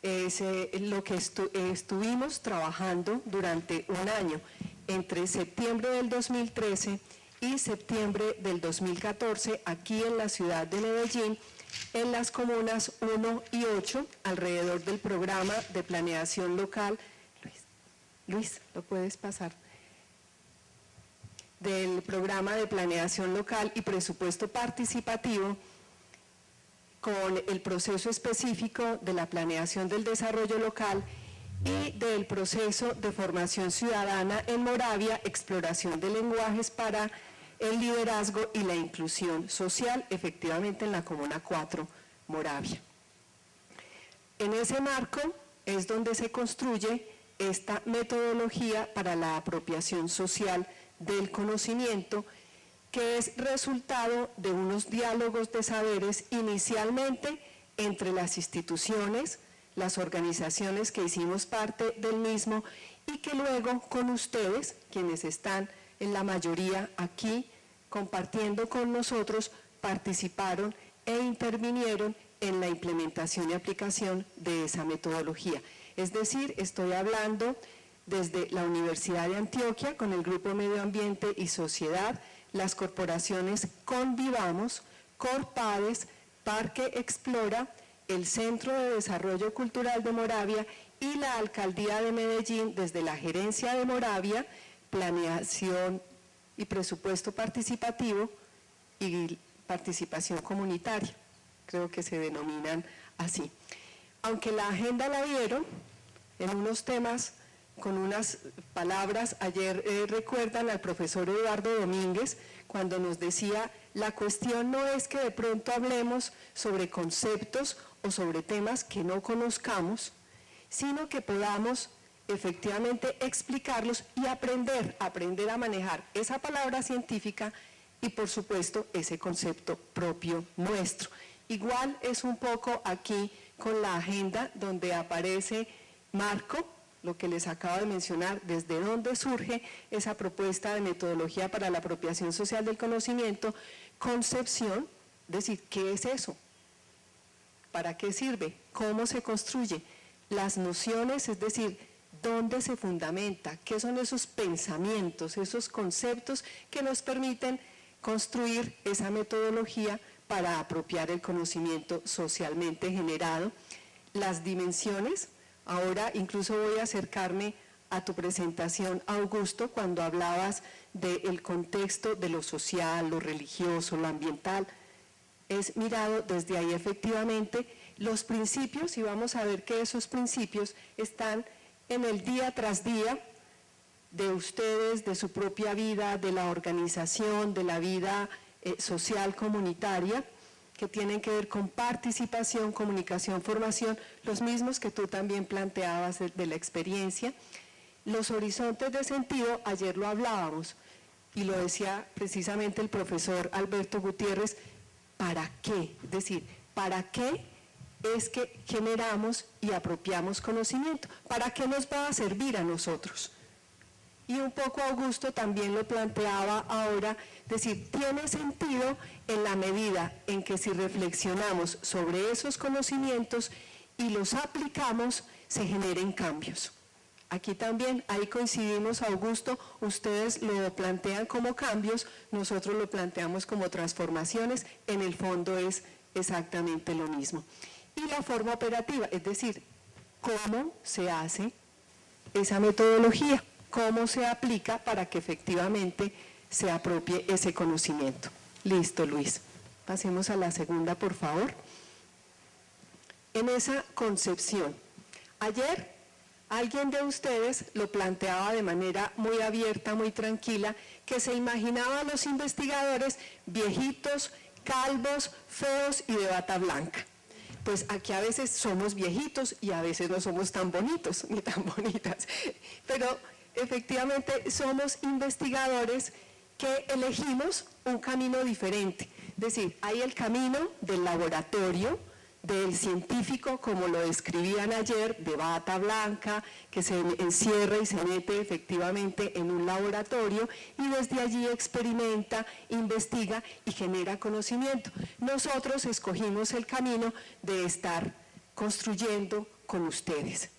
es lo que estuvimos trabajando durante un año, entre septiembre del 2013 y septiembre del 2014, aquí en la ciudad de Medellín, en las comunas 1 y 8, alrededor del programa de planeación local. Luis, ¿lo puedes pasar? Del programa de planeación local y presupuesto participativo, con el proceso específico de la planeación del desarrollo local y del proceso de formación ciudadana en Moravia, exploración de lenguajes para el liderazgo y la inclusión social, efectivamente en la Comuna 4, Moravia. En ese marco es donde se construye esta metodología para la apropiación social del conocimiento, que es resultado de unos diálogos de saberes inicialmente entre las instituciones, las organizaciones que hicimos parte del mismo y que luego con ustedes, quienes están en la mayoría aquí compartiendo con nosotros, participaron e intervinieron en la implementación y aplicación de esa metodología. Es decir, estoy hablando desde la Universidad de Antioquia con el Grupo Medio Ambiente y Sociedad, las corporaciones Convivamos, Corpades, Parque Explora, el Centro de Desarrollo Cultural de Moravia y la Alcaldía de Medellín desde la Gerencia de Moravia, Planeación y Presupuesto Participativo y Participación Comunitaria, creo que se denominan así. Aunque la agenda la vieron en unos temas con unas palabras, ayer recuerdan al profesor Eduardo Domínguez cuando nos decía, la cuestión no es que de pronto hablemos sobre conceptos o sobre temas que no conozcamos, sino que podamos efectivamente explicarlos y aprender a manejar esa palabra científica y por supuesto ese concepto propio nuestro. Igual es un poco aquí con la agenda donde aparece marco, lo que les acabo de mencionar, desde dónde surge esa propuesta de metodología para la apropiación social del conocimiento, concepción, es decir, ¿qué es eso? ¿Para qué sirve? ¿Cómo se construye? Las nociones, es decir, ¿dónde se fundamenta? ¿Qué son esos pensamientos, esos conceptos que nos permiten construir esa metodología para apropiar el conocimiento socialmente generado? Las dimensiones. Ahora incluso voy a acercarme a tu presentación, Augusto, cuando hablabas del contexto de lo social, lo religioso, lo ambiental. Es mirado desde ahí efectivamente los principios y vamos a ver que esos principios están en el día tras día de ustedes, de su propia vida, de la organización, de la vida social comunitaria, que tienen que ver con participación, comunicación, formación, los mismos que tú también planteabas de la experiencia. Los horizontes de sentido, ayer lo hablábamos, y lo decía precisamente el profesor Alberto Gutiérrez, ¿para qué? Es decir, ¿para qué es que generamos y apropiamos conocimiento? ¿Para qué nos va a servir a nosotros? Y un poco Augusto también lo planteaba ahora, es decir, tiene sentido en la medida en que si reflexionamos sobre esos conocimientos y los aplicamos, se generen cambios. Aquí también, ahí coincidimos, Augusto, ustedes lo plantean como cambios, nosotros lo planteamos como transformaciones, en el fondo es exactamente lo mismo. Y la forma operativa, es decir, cómo se hace esa metodología, cómo se aplica para que efectivamente se apropie ese conocimiento. Listo, Luis. Pasemos a la segunda, por favor. En esa concepción, ayer alguien de ustedes lo planteaba de manera muy abierta, muy tranquila, que se imaginaba a los investigadores viejitos, calvos, feos y de bata blanca. Pues aquí a veces somos viejitos y a veces no somos tan bonitos ni tan bonitas, pero efectivamente somos investigadores que elegimos un camino diferente. Es decir, hay el camino del laboratorio, del científico, como lo describían ayer, de bata blanca, que se encierra y se mete efectivamente en un laboratorio y desde allí experimenta, investiga y genera conocimiento. Nosotros escogimos el camino de estar construyendo con ustedes,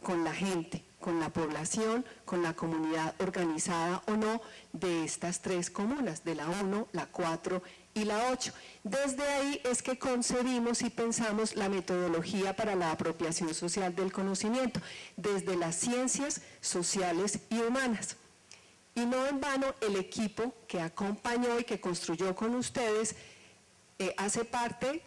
con la gente, con la población, con la comunidad organizada o no de estas 3 comunas, de la 1, la 4 y la 8. Desde ahí es que concebimos y pensamos la metodología para la apropiación social del conocimiento, desde las ciencias sociales y humanas. Y no en vano el equipo que acompañó y que construyó con ustedes hace parte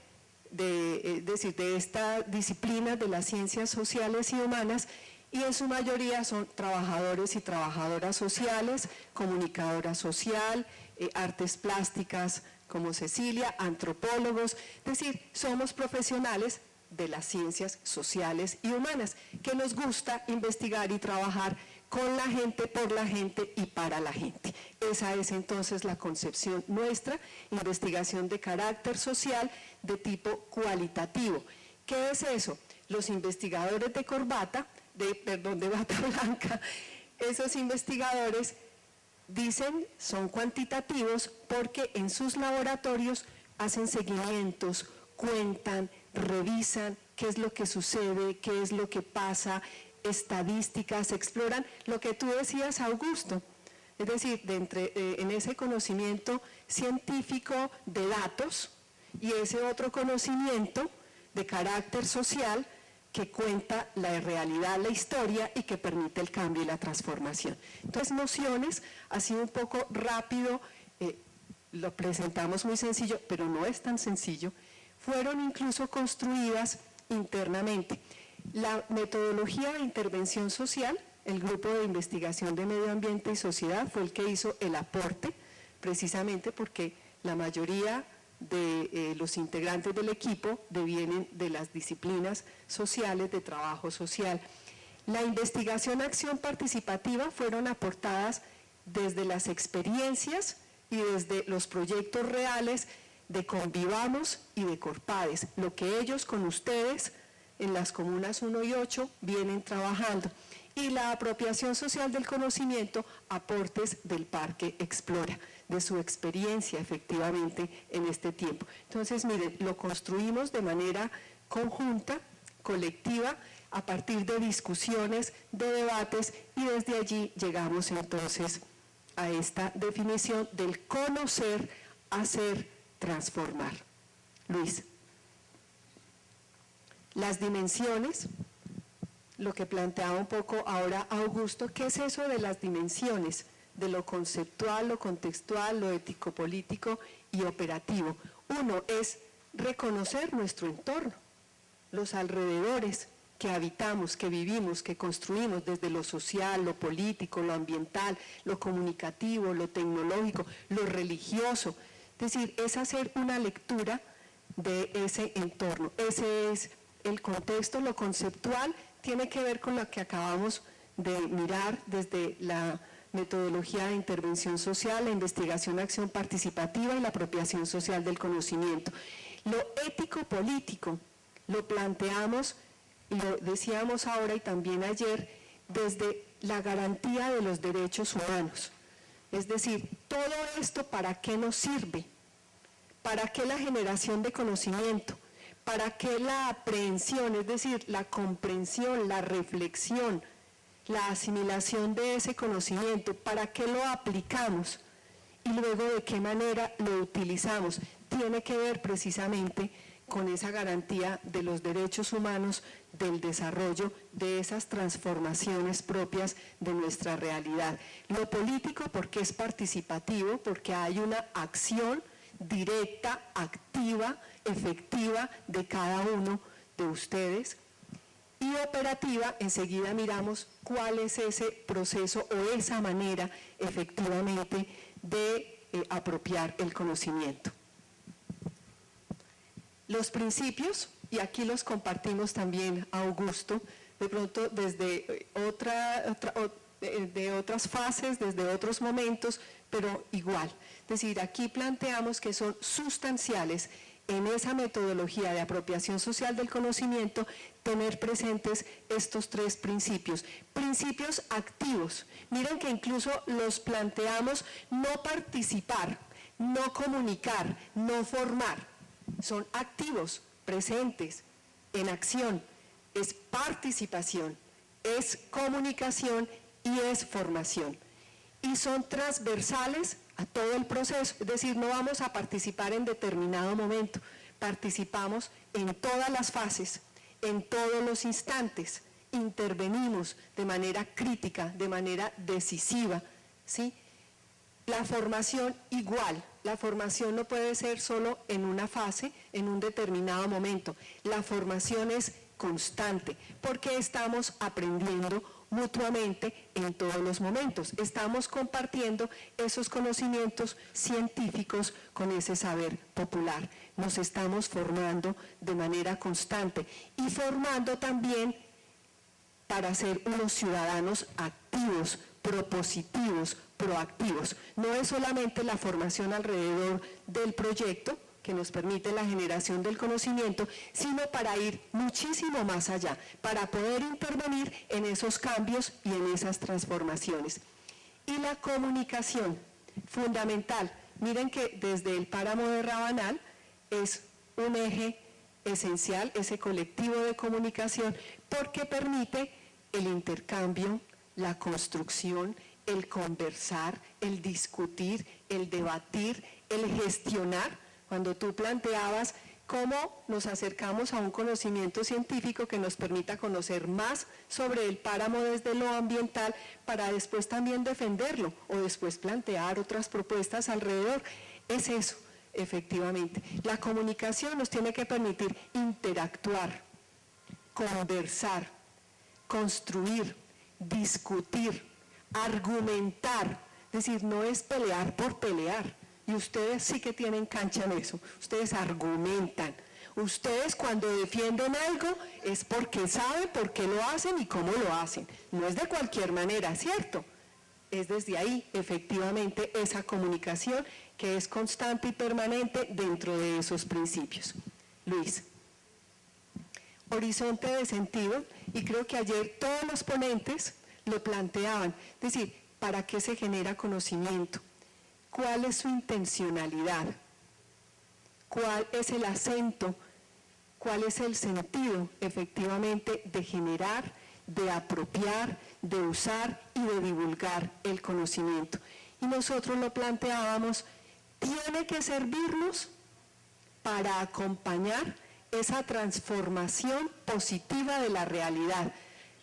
de esta disciplina de las ciencias sociales y humanas, y en su mayoría son trabajadores y trabajadoras sociales, comunicadora social, artes plásticas como Cecilia, antropólogos, es decir, somos profesionales de las ciencias sociales y humanas, que nos gusta investigar y trabajar con la gente, por la gente y para la gente. Esa es entonces la concepción nuestra, investigación de carácter social de tipo cualitativo. ¿Qué es eso? Los investigadores de bata blanca, esos investigadores dicen, son cuantitativos porque en sus laboratorios hacen seguimientos, cuentan, revisan qué es lo que sucede, qué es lo que pasa, estadísticas, exploran lo que tú decías, Augusto, es decir, en ese conocimiento científico de datos y ese otro conocimiento de carácter social que cuenta la realidad, la historia y que permite el cambio y la transformación. Entonces, nociones, así un poco rápido, lo presentamos muy sencillo, pero no es tan sencillo, fueron incluso construidas internamente. La metodología de intervención social, el grupo de investigación de medio ambiente y sociedad fue el que hizo el aporte, precisamente porque la mayoría de los integrantes del equipo devienen de las disciplinas sociales de trabajo social. La investigación acción participativa fueron aportadas desde las experiencias y desde los proyectos reales de Convivamos y de Corpades, lo que ellos con ustedes en las comunas 1 y 8 vienen trabajando. Y la apropiación social del conocimiento, aportes del Parque Explora, de su experiencia efectivamente en este tiempo. Entonces, miren, lo construimos de manera conjunta, colectiva, a partir de discusiones, de debates, y desde allí llegamos entonces a esta definición del conocer, hacer, transformar. Luis. Las dimensiones, lo que planteaba un poco ahora Augusto, ¿qué es eso de las dimensiones? De lo conceptual, lo contextual, lo ético-político y operativo. Uno es reconocer nuestro entorno, los alrededores que habitamos, que vivimos, que construimos desde lo social, lo político, lo ambiental, lo comunicativo, lo tecnológico, lo religioso. Es decir, es hacer una lectura de ese entorno. Ese es el contexto, lo conceptual tiene que ver con lo que acabamos de mirar desde la metodología de intervención social, la investigación, acción participativa y la apropiación social del conocimiento. Lo ético-político lo planteamos, y lo decíamos ahora y también ayer, desde la garantía de los derechos humanos. Es decir, todo esto, ¿para qué nos sirve? ¿Para qué la generación de conocimiento? ¿Para qué la aprehensión? Es decir, la comprensión, la reflexión, la asimilación de ese conocimiento, ¿para qué lo aplicamos? Y luego, ¿de qué manera lo utilizamos? Tiene que ver precisamente con esa garantía de los derechos humanos, del desarrollo, de esas transformaciones propias de nuestra realidad. Lo político, porque es participativo, porque hay una acción directa, activa, efectiva de cada uno de ustedes. Y operativa, enseguida miramos cuál es ese proceso o esa manera efectivamente de apropiar el conocimiento. Los principios, y aquí los compartimos también, Augusto, de pronto desde de otras fases, desde otros momentos, pero igual. Es decir, aquí planteamos que son sustanciales en esa metodología de apropiación social del conocimiento, tener presentes estos 3 principios. Principios activos. Miren que incluso los planteamos no participar, no comunicar, no formar. Son activos, presentes, en acción. Es participación, es comunicación y es formación. Y son transversales a todo el proceso, es decir, no vamos a participar en determinado momento, participamos en todas las fases, en todos los instantes, intervenimos de manera crítica, de manera decisiva, ¿sí? La formación igual, la formación no puede ser solo en una fase, en un determinado momento, la formación es constante, porque estamos aprendiendo mutuamente en todos los momentos. Estamos compartiendo esos conocimientos científicos con ese saber popular. Nos estamos formando de manera constante y formando también para ser unos ciudadanos activos, propositivos, proactivos. No es solamente la formación alrededor del proyecto que nos permite la generación del conocimiento, sino para ir muchísimo más allá, para poder intervenir en esos cambios y en esas transformaciones. Y la comunicación, fundamental. Miren que desde el páramo de Rabanal es un eje esencial, ese colectivo de comunicación, porque permite el intercambio, la construcción, el conversar, el discutir, el debatir, el gestionar. Cuando tú planteabas cómo nos acercamos a un conocimiento científico que nos permita conocer más sobre el páramo desde lo ambiental para después también defenderlo o después plantear otras propuestas alrededor, es eso, efectivamente. La comunicación nos tiene que permitir interactuar, conversar, construir, discutir, argumentar, es decir, no es pelear por pelear. Y ustedes sí que tienen cancha en eso, ustedes argumentan. Ustedes cuando defienden algo es porque saben por qué lo hacen y cómo lo hacen. No es de cualquier manera, ¿cierto? Es desde ahí, efectivamente, esa comunicación que es constante y permanente dentro de esos principios. Luis. Horizonte de sentido, y creo que ayer todos los ponentes lo planteaban, es decir, ¿para qué se genera conocimiento? ¿Cuál es su intencionalidad? ¿Cuál es el acento? ¿Cuál es el sentido, efectivamente, de generar, de apropiar, de usar y de divulgar el conocimiento? Y nosotros lo planteábamos, tiene que servirnos para acompañar esa transformación positiva de la realidad.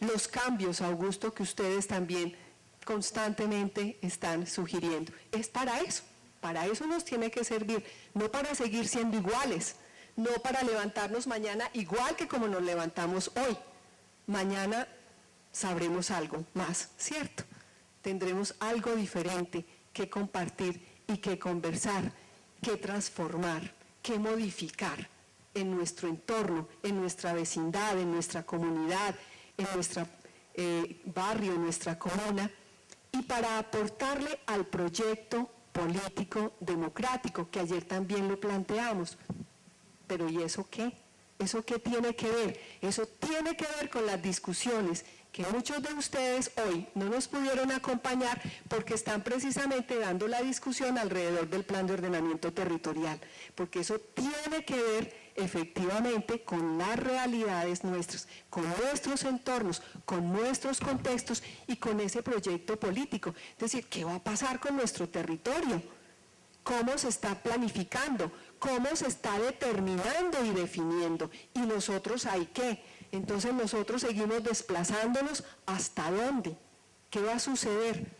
Los cambios, Augusto, que ustedes también constantemente están sugiriendo. Es para eso nos tiene que servir, no para seguir siendo iguales, no para levantarnos mañana igual que como nos levantamos hoy. Mañana sabremos algo más, ¿cierto? Tendremos algo diferente que compartir y que conversar, que transformar, que modificar en nuestro entorno, en nuestra vecindad, en nuestra comunidad, en nuestro barrio, en nuestra comuna, y para aportarle al proyecto político democrático, que ayer también lo planteamos. Pero ¿y eso qué? ¿Eso qué tiene que ver? Eso tiene que ver con las discusiones que muchos de ustedes hoy no nos pudieron acompañar porque están precisamente dando la discusión alrededor del plan de ordenamiento territorial, porque eso tiene que ver efectivamente con las realidades nuestras, con nuestros entornos, con nuestros contextos y con ese proyecto político. Es decir, ¿qué va a pasar con nuestro territorio? ¿Cómo se está planificando? ¿Cómo se está determinando y definiendo? ¿Y nosotros hay qué? Entonces nosotros seguimos desplazándonos ¿hasta dónde? ¿Qué va a suceder?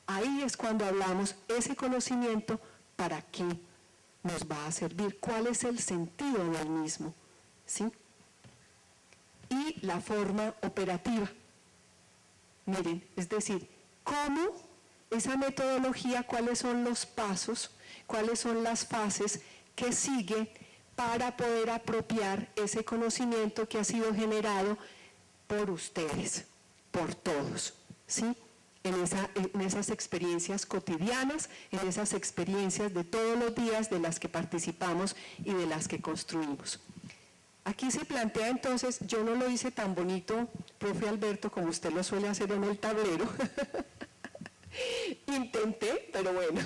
Ahí es cuando hablamos ese conocimiento, ¿para qué nos va a servir? ¿Cuál es el sentido del mismo? ¿Sí? Y la forma operativa. Miren, es decir, ¿cómo esa metodología, cuáles son los pasos, cuáles son las fases que sigue para poder apropiar ese conocimiento que ha sido generado por ustedes, por todos, ¿sí? en esas experiencias cotidianas, en esas experiencias de todos los días de las que participamos y de las que construimos. Aquí se plantea entonces, yo no lo hice tan bonito, profe Alberto, como usted lo suele hacer en el tablero. Intenté, pero bueno,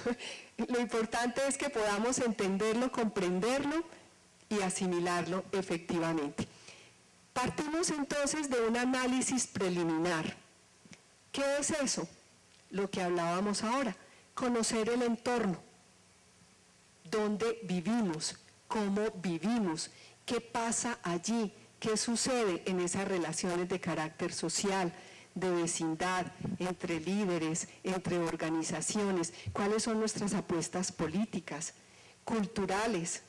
lo importante es que podamos entenderlo, comprenderlo y asimilarlo efectivamente. Partimos entonces de un análisis preliminar. ¿Qué es eso? Lo que hablábamos ahora, conocer el entorno, dónde vivimos, cómo vivimos, qué pasa allí, qué sucede en esas relaciones de carácter social, de vecindad, entre líderes, entre organizaciones, cuáles son nuestras apuestas políticas, culturales,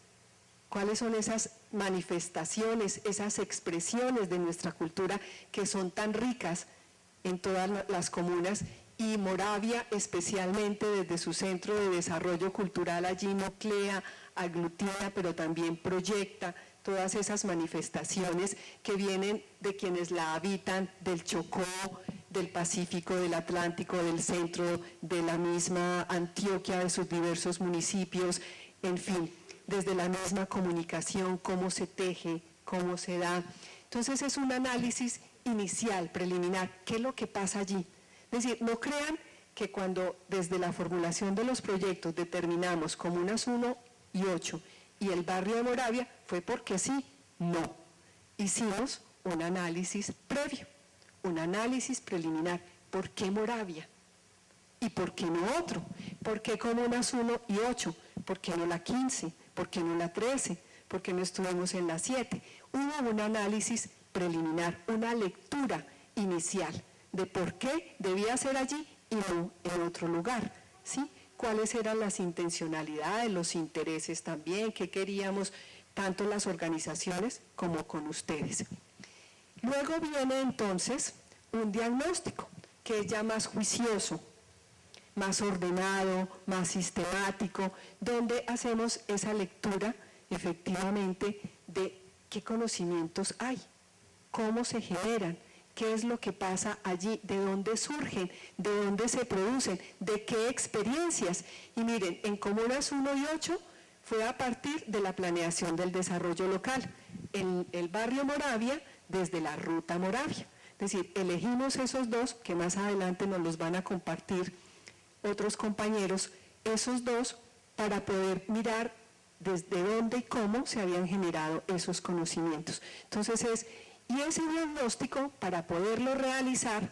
cuáles son esas manifestaciones, esas expresiones de nuestra cultura que son tan ricas en todas las comunas, y Moravia especialmente desde su centro de desarrollo cultural allí nuclea, aglutina, pero también proyecta todas esas manifestaciones que vienen de quienes la habitan, del Chocó, del Pacífico, del Atlántico, del centro, de la misma Antioquia, de sus diversos municipios, en fin, desde la misma comunicación, cómo se teje, cómo se da. Entonces es un análisis inicial, preliminar, ¿qué es lo que pasa allí? Es decir, no crean que cuando desde la formulación de los proyectos determinamos Comunas 1 y 8 y el barrio de Moravia, fue porque sí, no. Hicimos un análisis previo, un análisis preliminar. ¿Por qué Moravia? ¿Y por qué no otro? ¿Por qué Comunas 1 y 8? ¿Por qué no la 15? ¿Por qué no la 13? ¿Por qué no estuvimos en la 7? Hubo un análisis preliminar, una lectura inicial de por qué debía ser allí y no en otro lugar, ¿sí? Cuáles eran las intencionalidades, los intereses también, qué queríamos tanto las organizaciones como con ustedes. Luego viene entonces un diagnóstico que es ya más juicioso, más ordenado, más sistemático, donde hacemos esa lectura efectivamente de qué conocimientos hay, cómo se generan, qué es lo que pasa allí, de dónde surgen, de dónde se producen, de qué experiencias. Y miren, en Comunas 1 y 8 fue a partir de la planeación del desarrollo local. En el barrio Moravia, desde la ruta Moravia. Es decir, elegimos esos dos, que más adelante nos los van a compartir otros compañeros, esos dos para poder mirar desde dónde y cómo se habían generado esos conocimientos. Entonces y ese diagnóstico, para poderlo realizar,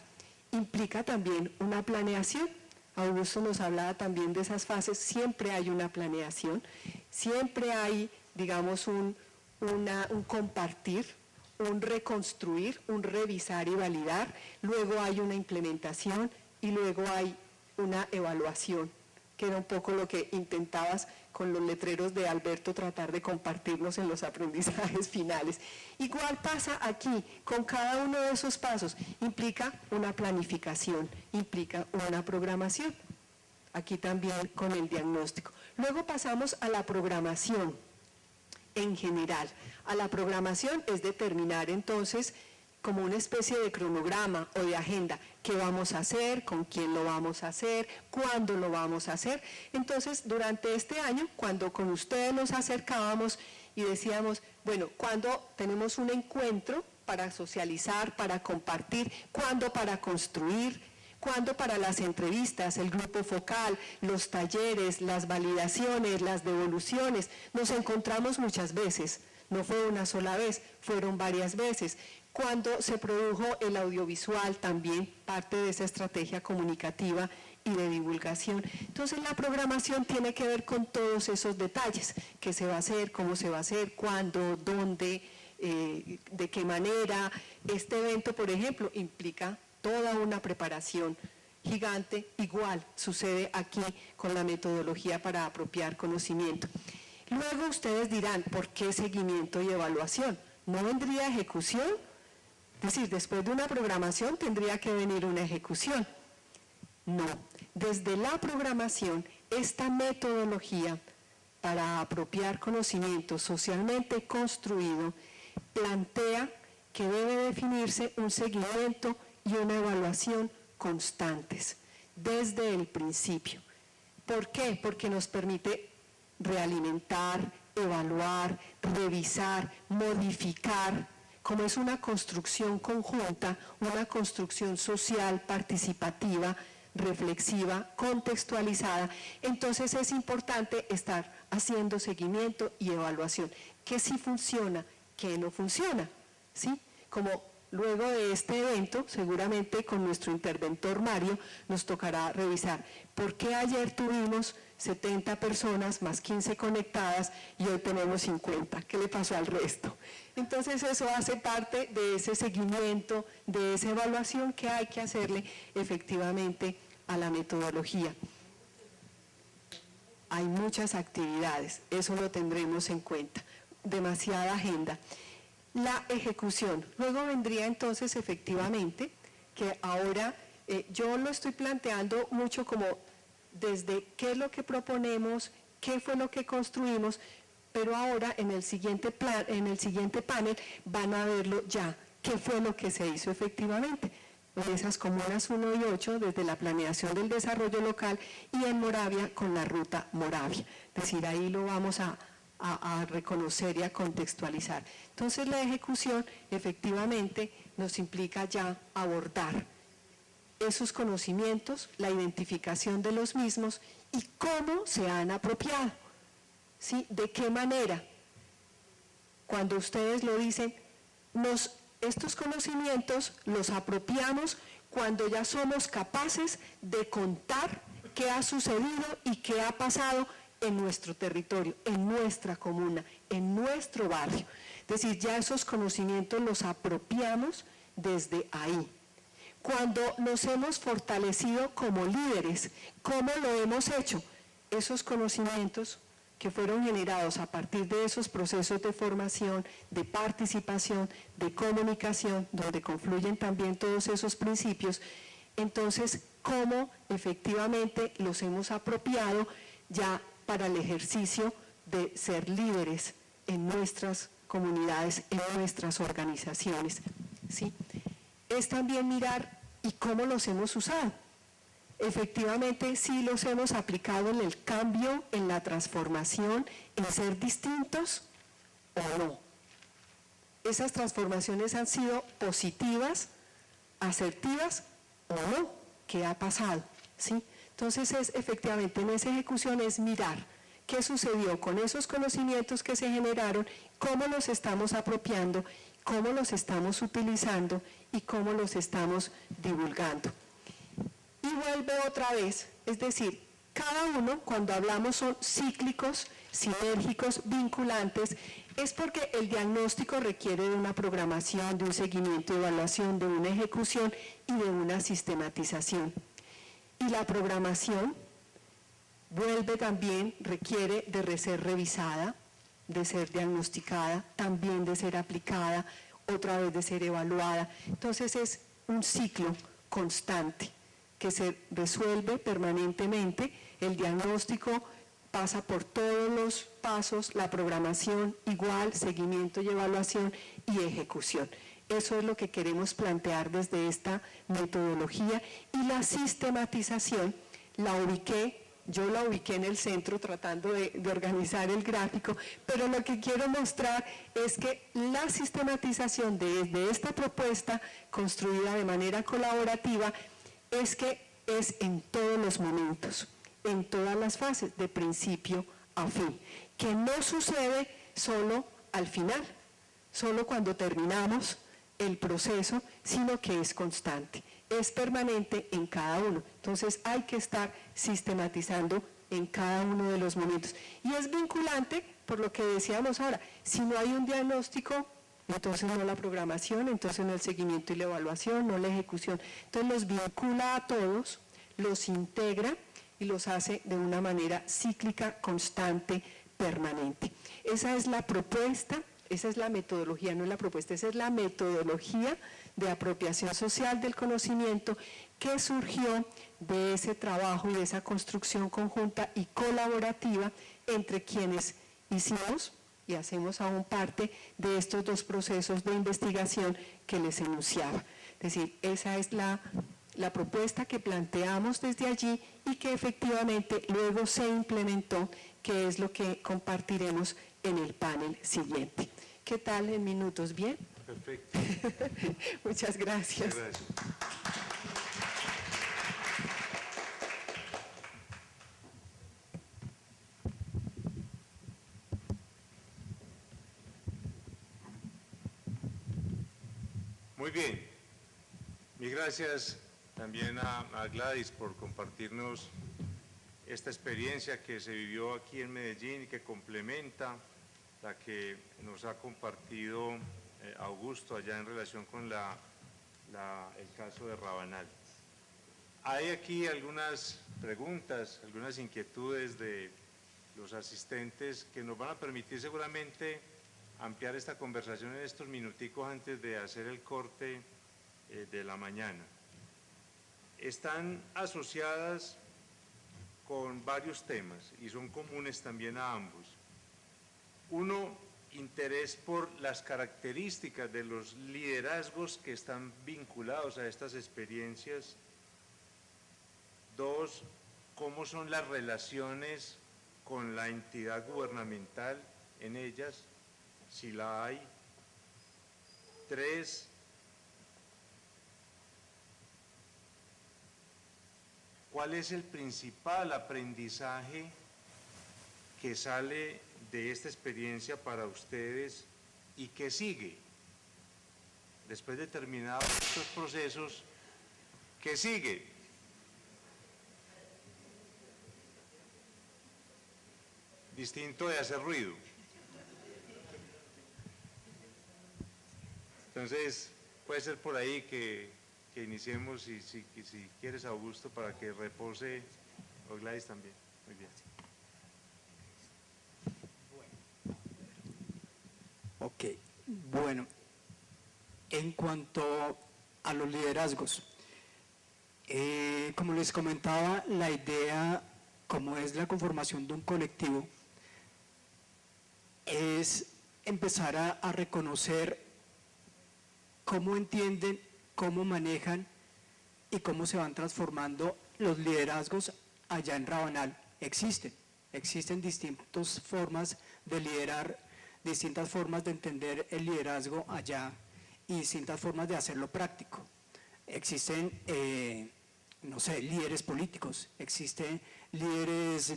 implica también una planeación. Augusto nos hablaba también de esas fases, siempre hay una planeación, siempre hay, digamos, un compartir, un reconstruir, un revisar y validar, luego hay una implementación y luego hay una evaluación, que era un poco lo que intentabas con los letreros de Alberto tratar de compartirnos en los aprendizajes finales. Igual pasa aquí, con cada uno de esos pasos, implica una planificación, implica una programación, aquí también con el diagnóstico. Luego pasamos a la programación en general. A la programación es determinar entonces como una especie de cronograma o de agenda, qué vamos a hacer, con quién lo vamos a hacer, cuándo lo vamos a hacer. Entonces, durante este año, cuando con ustedes nos acercábamos y decíamos, bueno, ¿cuándo tenemos un encuentro para socializar, para compartir? ¿Cuándo para construir? ¿Cuándo para las entrevistas, el grupo focal, los talleres, las validaciones, las devoluciones? Nos encontramos muchas veces, no fue una sola vez, fueron varias veces. Cuando se produjo el audiovisual también, parte de esa estrategia comunicativa y de divulgación. Entonces la programación tiene que ver con todos esos detalles, qué se va a hacer, cómo se va a hacer, cuándo, dónde, de qué manera. Este evento, por ejemplo, implica toda una preparación gigante, igual sucede aquí con la metodología para apropiar conocimiento. Luego ustedes dirán, ¿por qué seguimiento y evaluación? ¿No vendría ejecución? Es decir, después de una programación tendría que venir una ejecución. No, desde la programación, esta metodología para apropiar conocimiento socialmente construido plantea que debe definirse un seguimiento y una evaluación constantes. desde el principio. ¿Por qué? Porque nos permite realimentar, evaluar, revisar, modificar, como es una construcción conjunta, una construcción social, participativa, reflexiva, contextualizada. Entonces es importante estar haciendo seguimiento y evaluación. ¿Qué sí funciona? ¿Qué no funciona? ¿Sí? Como luego de este evento, seguramente con nuestro interventor Mario, nos tocará revisar por qué ayer tuvimos 70 personas más 15 conectadas y hoy tenemos 50. ¿Qué le pasó al resto? Entonces eso hace parte de ese seguimiento, de esa evaluación que hay que hacerle efectivamente a la metodología. Hay muchas actividades, eso lo tendremos en cuenta, demasiada agenda. La ejecución, luego vendría entonces efectivamente, que ahora yo lo estoy planteando mucho como desde qué es lo que proponemos, qué fue lo que construimos, pero ahora en el siguiente panel van a verlo ya, qué fue lo que se hizo efectivamente. En esas comunas 1 y 8, desde la planeación del desarrollo local, y en Moravia con la ruta Moravia. Es decir, ahí lo vamos a reconocer y a contextualizar. Entonces la ejecución efectivamente nos implica ya abordar esos conocimientos, la identificación de los mismos y cómo se han apropiado, ¿sí? ¿De qué manera? Cuando ustedes lo dicen, estos conocimientos los apropiamos cuando ya somos capaces de contar qué ha sucedido y qué ha pasado en nuestro territorio, en nuestra comuna, en nuestro barrio. Es decir, ya esos conocimientos los apropiamos desde ahí. Cuando nos hemos fortalecido como líderes, ¿cómo lo hemos hecho? Esos conocimientos que fueron generados a partir de esos procesos de formación, de participación, de comunicación, donde confluyen también todos esos principios, entonces, ¿cómo efectivamente los hemos apropiado ya para el ejercicio de ser líderes en nuestras comunidades, en nuestras organizaciones? ¿Sí? Es también mirar y cómo los hemos usado. Efectivamente, sí los hemos aplicado en el cambio, en la transformación, en ser distintos o no. Esas transformaciones han sido positivas, asertivas o no. ¿Qué ha pasado? ¿Sí? Entonces, efectivamente, en esa ejecución es mirar qué sucedió con esos conocimientos que se generaron, cómo los estamos apropiando, cómo los estamos utilizando y cómo los estamos divulgando. Y vuelve otra vez, es decir, cada uno, cuando hablamos, son cíclicos, sinérgicos, vinculantes, es porque el diagnóstico requiere de una programación, de un seguimiento, de evaluación, de una ejecución y de una sistematización. Y la programación vuelve también, requiere de ser revisada, de ser diagnosticada, también de ser aplicada, otra vez de ser evaluada. Entonces es un ciclo constante que se resuelve permanentemente. El diagnóstico pasa por todos los pasos, la programación igual, seguimiento y evaluación y ejecución. Eso es lo que queremos plantear desde esta metodología, y la sistematización yo la ubiqué en el centro tratando de organizar el gráfico, pero lo que quiero mostrar es que la sistematización de esta propuesta construida de manera colaborativa es que es en todos los momentos, en todas las fases, de principio a fin, que no sucede solo al final, solo cuando terminamos el proceso, sino que es constante, es permanente en cada uno. Entonces hay que estar sistematizando en cada uno de los momentos. Y es vinculante por lo que decíamos ahora, si no hay un diagnóstico, entonces no la programación, entonces no el seguimiento y la evaluación, no la ejecución. Entonces los vincula a todos, los integra y los hace de una manera cíclica, constante, permanente. Esa es la propuesta, esa es la metodología, no es la propuesta, esa es la metodología de apropiación social del conocimiento que surgió de ese trabajo y de esa construcción conjunta y colaborativa entre quienes hicimos y hacemos aún parte de estos dos procesos de investigación que les enunciaba. Es decir, esa es la la propuesta que planteamos desde allí y que efectivamente luego se implementó, que es lo que compartiremos en el panel siguiente. ¿Qué tal en minutos? ¿Bien? Perfecto. Muchas gracias. Gracias. Muy bien. Mil gracias también a Gladys por compartirnos esta experiencia que se vivió aquí en Medellín y que complementa la que nos ha compartido Augusto allá en relación con el caso de Rabanal. Hay aquí algunas preguntas, algunas inquietudes de los asistentes que nos van a permitir seguramente ampliar esta conversación en estos minuticos antes de hacer el corte de la mañana. Están asociadas con varios temas y son comunes también a ambos. Uno, interés por las características de los liderazgos que están vinculados a estas experiencias. Dos, cómo son las relaciones con la entidad gubernamental en ellas, si la hay. Tres, ¿cuál es el principal aprendizaje que sale de esta experiencia para ustedes y qué sigue? Después de terminados estos procesos, ¿qué sigue? Distinto de hacer ruido. Entonces, puede ser por ahí que iniciemos, y si quieres, Augusto, para que repose, o Gladys también. Muy bien. Ok, bueno, en cuanto a los liderazgos, como les comentaba, la idea, como es la conformación de un colectivo, es empezar a reconocer cómo entienden, cómo manejan y cómo se van transformando los liderazgos allá en Rabanal. Existen distintas formas de liderar, distintas formas de entender el liderazgo allá y distintas formas de hacerlo práctico. Existen, no sé, líderes políticos, existen líderes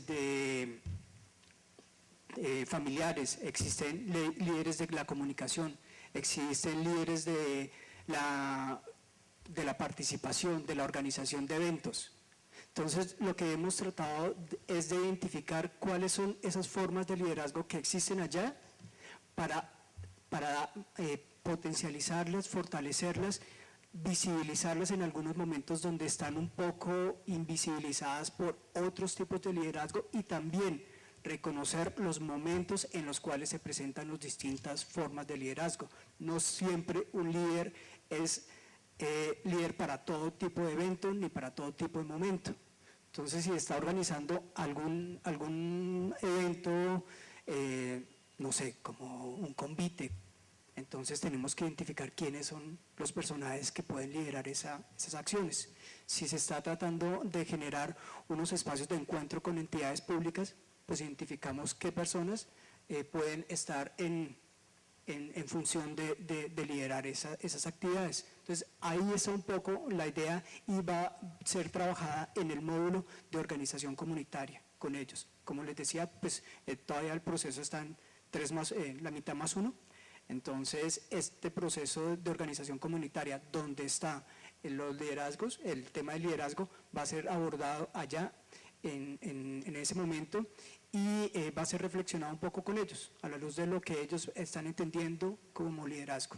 familiares, existen líderes de la comunicación, existen líderes de la participación, de la organización de eventos. Entonces, lo que hemos tratado es de identificar cuáles son esas formas de liderazgo que existen allá para potencializarlas, fortalecerlas, visibilizarlas en algunos momentos donde están un poco invisibilizadas por otros tipos de liderazgo y también reconocer los momentos en los cuales se presentan las distintas formas de liderazgo. No siempre un líder es líder para todo tipo de evento ni para todo tipo de momento. Entonces, si está organizando algún evento, no sé, como un convite, entonces tenemos que identificar quiénes son los personajes que pueden liderar esas acciones. Si se está tratando de generar unos espacios de encuentro con entidades públicas, pues identificamos qué personas pueden estar en función de liderar esas actividades. Entonces, ahí está un poco la idea y va a ser trabajada en el módulo de organización comunitaria con ellos. Como les decía, pues todavía el proceso está en la mitad más 1. Entonces, este proceso de organización comunitaria, donde está los liderazgos, el tema del liderazgo, va a ser abordado allá en ese momento y va a ser reflexionado un poco con ellos, a la luz de lo que ellos están entendiendo como liderazgo.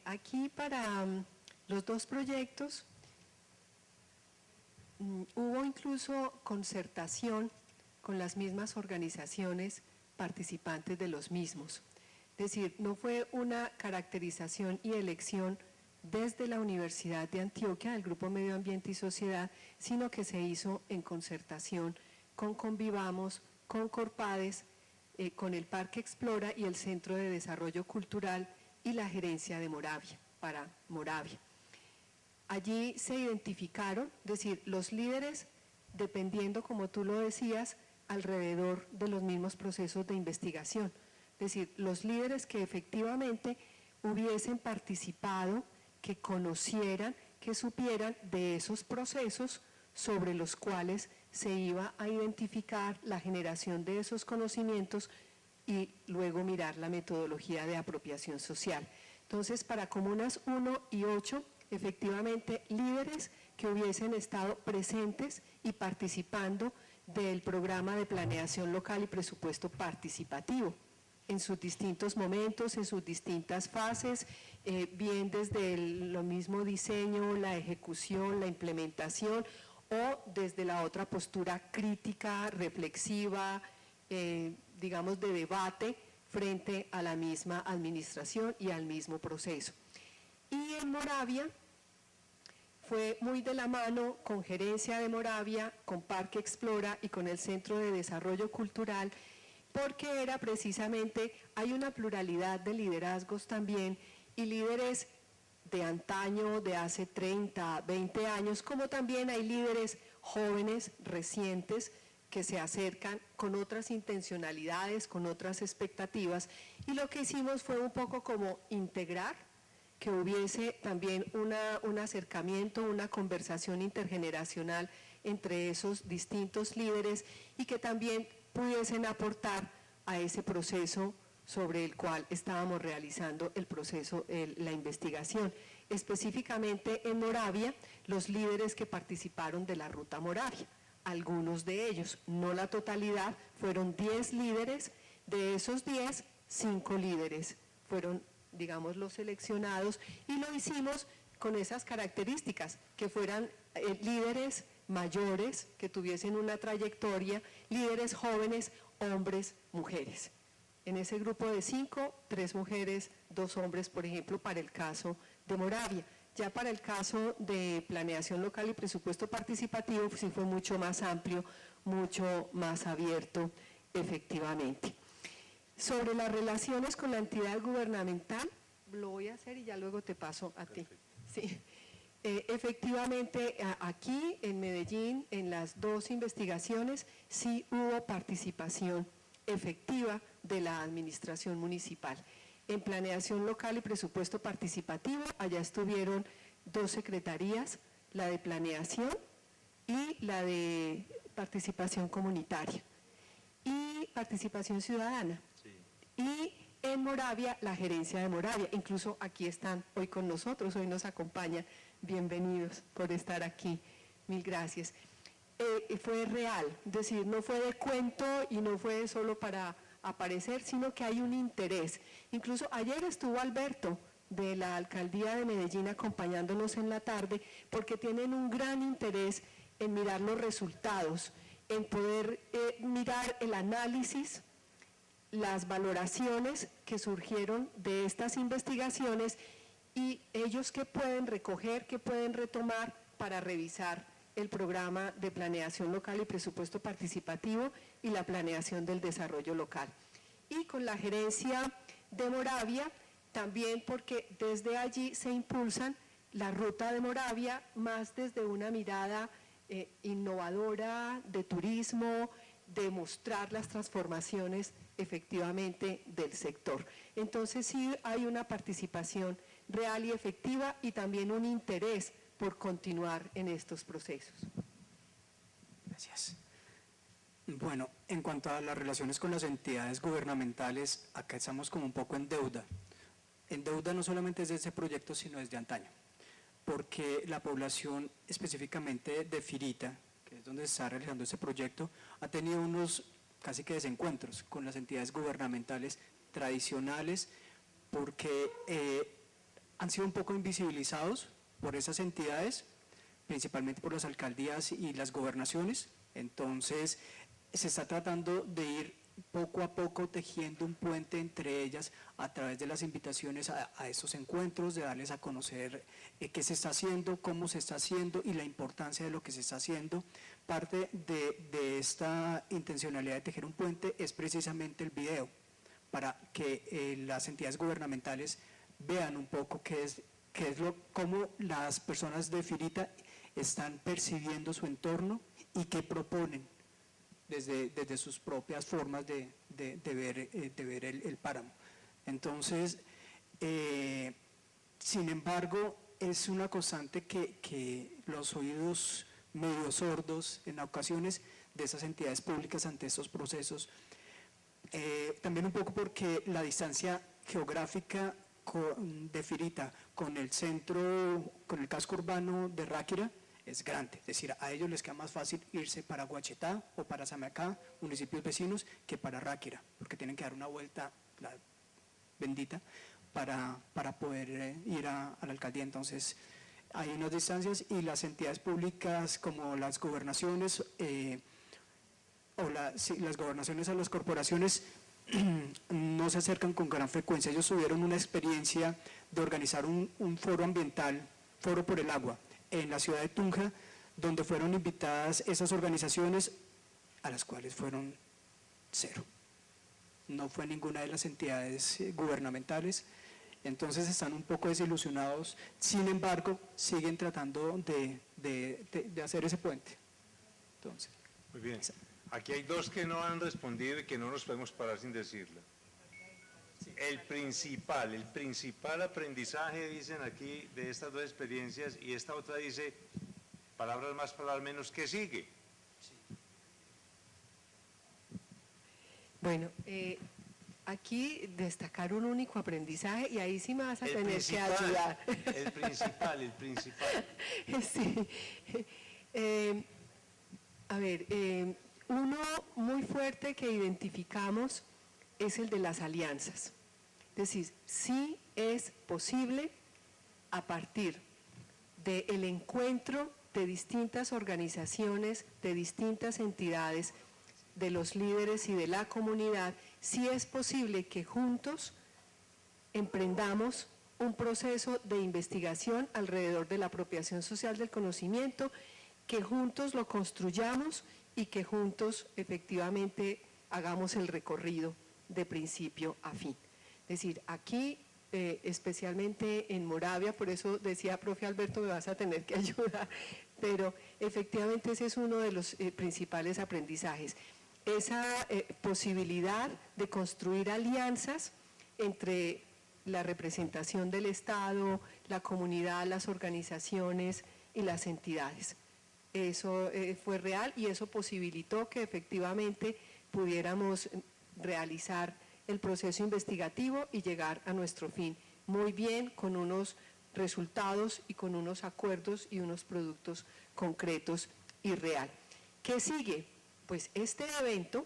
Aquí para los dos proyectos hubo incluso concertación con las mismas organizaciones participantes de los mismos. Es decir, no fue una caracterización y elección desde la Universidad de Antioquia, del Grupo Medio Ambiente y Sociedad, sino que se hizo en concertación con Convivamos, con Corpades, con el Parque Explora y el Centro de Desarrollo Cultural y la gerencia de Moravia, para Moravia. Allí se identificaron, es decir, los líderes, dependiendo, como tú lo decías, alrededor de los mismos procesos de investigación. Es decir, los líderes que efectivamente hubiesen participado, que conocieran, que supieran de esos procesos sobre los cuales se iba a identificar la generación de esos conocimientos y luego mirar la metodología de apropiación social. Entonces, para comunas 1 y 8, efectivamente, líderes que hubiesen estado presentes y participando del programa de planeación local y presupuesto participativo en sus distintos momentos, en sus distintas fases, bien desde lo mismo diseño, la ejecución, la implementación, o desde la otra postura crítica, reflexiva, digamos de debate frente a la misma administración y al mismo proceso. Y en Moravia fue muy de la mano con Gerencia de Moravia, con Parque Explora y con el Centro de Desarrollo Cultural, porque era precisamente, hay una pluralidad de liderazgos también, y líderes de antaño, de hace 30, 20 años, como también hay líderes jóvenes, recientes, que se acercan con otras intencionalidades, con otras expectativas, y lo que hicimos fue un poco como integrar, que hubiese también un acercamiento, una conversación intergeneracional entre esos distintos líderes y que también pudiesen aportar a ese proceso sobre el cual estábamos realizando el proceso, la investigación. Específicamente en Moravia, los líderes que participaron de la Ruta Moravia, algunos de ellos, no la totalidad, fueron 10 líderes, de esos 10, 5 líderes fueron, digamos, los seleccionados, y lo hicimos con esas características, que fueran líderes mayores, que tuviesen una trayectoria, líderes jóvenes, hombres, mujeres. En ese grupo de 5, 3 mujeres, 2 hombres, por ejemplo, para el caso de Moravia. Ya para el caso de planeación local y presupuesto participativo, sí fue mucho más amplio, mucho más abierto, efectivamente. Sobre las relaciones con la entidad gubernamental, lo voy a hacer y ya luego te paso a ti. Sí. Efectivamente, aquí en Medellín, en las 2 investigaciones, sí hubo participación efectiva de la administración municipal. En planeación local y presupuesto participativo, allá estuvieron 2 secretarías, la de planeación y la de participación comunitaria y participación ciudadana. Sí. Y en Moravia, la gerencia de Moravia, incluso aquí están hoy con nosotros, hoy nos acompaña, bienvenidos por estar aquí, mil gracias. Fue real, es decir, no fue de cuento y no fue solo para aparecer, sino que hay un interés. Incluso ayer estuvo Alberto de la Alcaldía de Medellín acompañándonos en la tarde, porque tienen un gran interés en mirar los resultados, en poder mirar el análisis, las valoraciones que surgieron de estas investigaciones y ellos qué pueden recoger, qué pueden retomar para revisar el programa de planeación local y presupuesto participativo y la planeación del desarrollo local. Y con la gerencia de Moravia, también porque desde allí se impulsan la ruta de Moravia, más desde una mirada innovadora de turismo, de mostrar las transformaciones efectivamente del sector. Entonces sí hay una participación real y efectiva y también un interés por continuar en estos procesos. Gracias. Bueno, en cuanto a las relaciones con las entidades gubernamentales, acá estamos como un poco en deuda. En deuda no solamente desde ese proyecto, sino desde antaño, porque la población específicamente de Firita, que es donde se está realizando ese proyecto, ha tenido unos casi que desencuentros con las entidades gubernamentales tradicionales, porque han sido un poco invisibilizados por esas entidades, principalmente por las alcaldías y las gobernaciones. Entonces se está tratando de ir poco a poco tejiendo un puente entre ellas a través de las invitaciones a esos encuentros, de darles a conocer qué se está haciendo, cómo se está haciendo y la importancia de lo que se está haciendo. Parte de esta intencionalidad de tejer un puente es precisamente el video, para que las entidades gubernamentales vean un poco cómo las personas de Firita están percibiendo su entorno y qué proponen desde sus propias formas de ver el páramo. Entonces, sin embargo, es una constante que los oídos medio sordos en ocasiones de esas entidades públicas ante estos procesos, también un poco porque la distancia geográfica de Firita con el centro, con el casco urbano de Ráquira, es grande, es decir, a ellos les queda más fácil irse para Guachetá o para Samacá, municipios vecinos, que para Ráquira, porque tienen que dar una vuelta bendita para poder ir a la alcaldía. Entonces, hay unas distancias y las entidades públicas como las gobernaciones las gobernaciones a las corporaciones no se acercan con gran frecuencia. Ellos tuvieron una experiencia de organizar un foro ambiental, Foro por el Agua, en la ciudad de Tunja, donde fueron invitadas esas organizaciones, a las cuales fueron cero. No fue ninguna de las entidades gubernamentales, entonces están un poco desilusionados, sin embargo, siguen tratando de hacer ese puente. Entonces, Muy bien. Aquí hay dos que no han respondido y que no nos podemos parar sin decirlo. El principal aprendizaje, dicen aquí, de estas dos experiencias, y esta otra dice, palabras más, palabras menos, ¿qué sigue? Bueno, aquí destacar un único aprendizaje y ahí sí me vas a tener que ayudar. El principal. Sí. Uno muy fuerte que identificamos es el de las alianzas. Es decir, sí es posible a partir del encuentro de distintas organizaciones, de distintas entidades, de los líderes y de la comunidad, sí es posible que juntos emprendamos un proceso de investigación alrededor de la apropiación social del conocimiento, que juntos lo construyamos y que juntos efectivamente hagamos el recorrido de principio a fin. Es decir, aquí, especialmente en Moravia, por eso decía, profe Alberto, me vas a tener que ayudar, pero efectivamente ese es uno de los principales aprendizajes. Esa posibilidad de construir alianzas entre la representación del Estado, la comunidad, las organizaciones y las entidades. Eso fue real y eso posibilitó que efectivamente pudiéramos realizar el proceso investigativo y llegar a nuestro fin muy bien, con unos resultados y con unos acuerdos y unos productos concretos y real. ¿Qué sigue? Pues este evento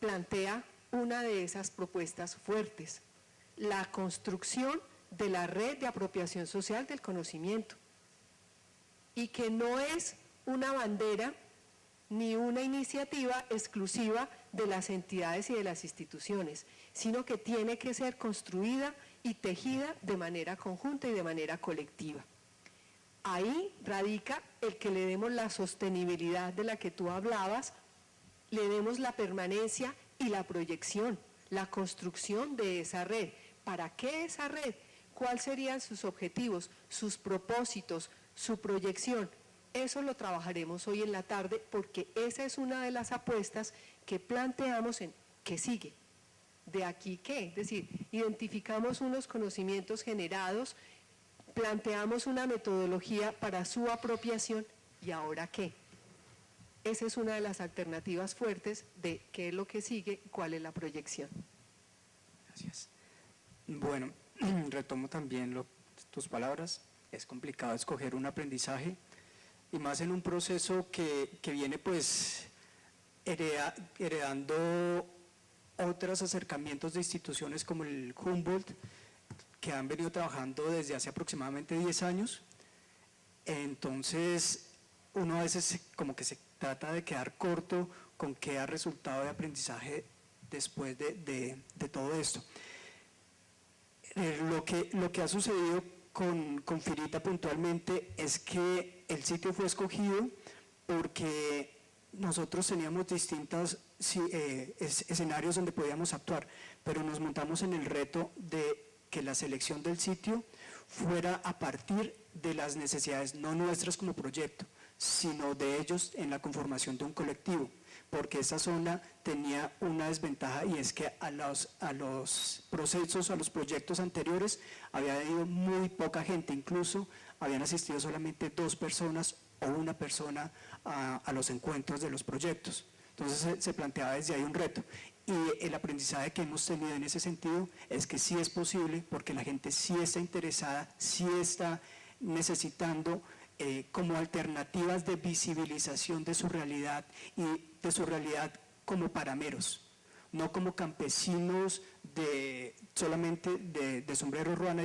plantea una de esas propuestas fuertes, la construcción de la red de apropiación social del conocimiento, y que no es una bandera ni una iniciativa exclusiva de las entidades y de las instituciones, sino que tiene que ser construida y tejida de manera conjunta y de manera colectiva. Ahí radica el que le demos la sostenibilidad de la que tú hablabas, le demos la permanencia y la proyección, la construcción de esa red. ¿Para qué esa red? ¿Cuáles serían sus objetivos, sus propósitos, su proyección? Eso lo trabajaremos hoy en la tarde porque esa es una de las apuestas que planteamos en ¿qué sigue? ¿De aquí qué? Es decir, identificamos unos conocimientos generados, planteamos una metodología para su apropiación y ¿ahora qué? Esa es una de las alternativas fuertes de qué es lo que sigue, cuál es la proyección. Gracias. Bueno, retomo también tus palabras. Es complicado escoger un aprendizaje y más en un proceso que viene pues heredando otros acercamientos de instituciones como el Humboldt, que han venido trabajando desde hace aproximadamente 10 años. Entonces, uno a veces como que se trata de quedar corto con qué ha resultado de aprendizaje después de todo esto. Lo que ha sucedido con Firita puntualmente es que el sitio fue escogido porque nosotros teníamos distintos escenarios donde podíamos actuar, pero nos montamos en el reto de que la selección del sitio fuera a partir de las necesidades, no nuestras como proyecto, sino de ellos en la conformación de un colectivo, porque esa zona tenía una desventaja y es que a los procesos, a los proyectos anteriores había ido muy poca gente, incluso habían asistido solamente 2 personas o 1 persona a los encuentros de los proyectos. Entonces se planteaba desde ahí un reto. Y el aprendizaje que hemos tenido en ese sentido es que sí es posible, porque la gente sí está interesada, sí está necesitando como alternativas de visibilización de su realidad y de su realidad como parameros, no como campesinos solamente de sombrero ruana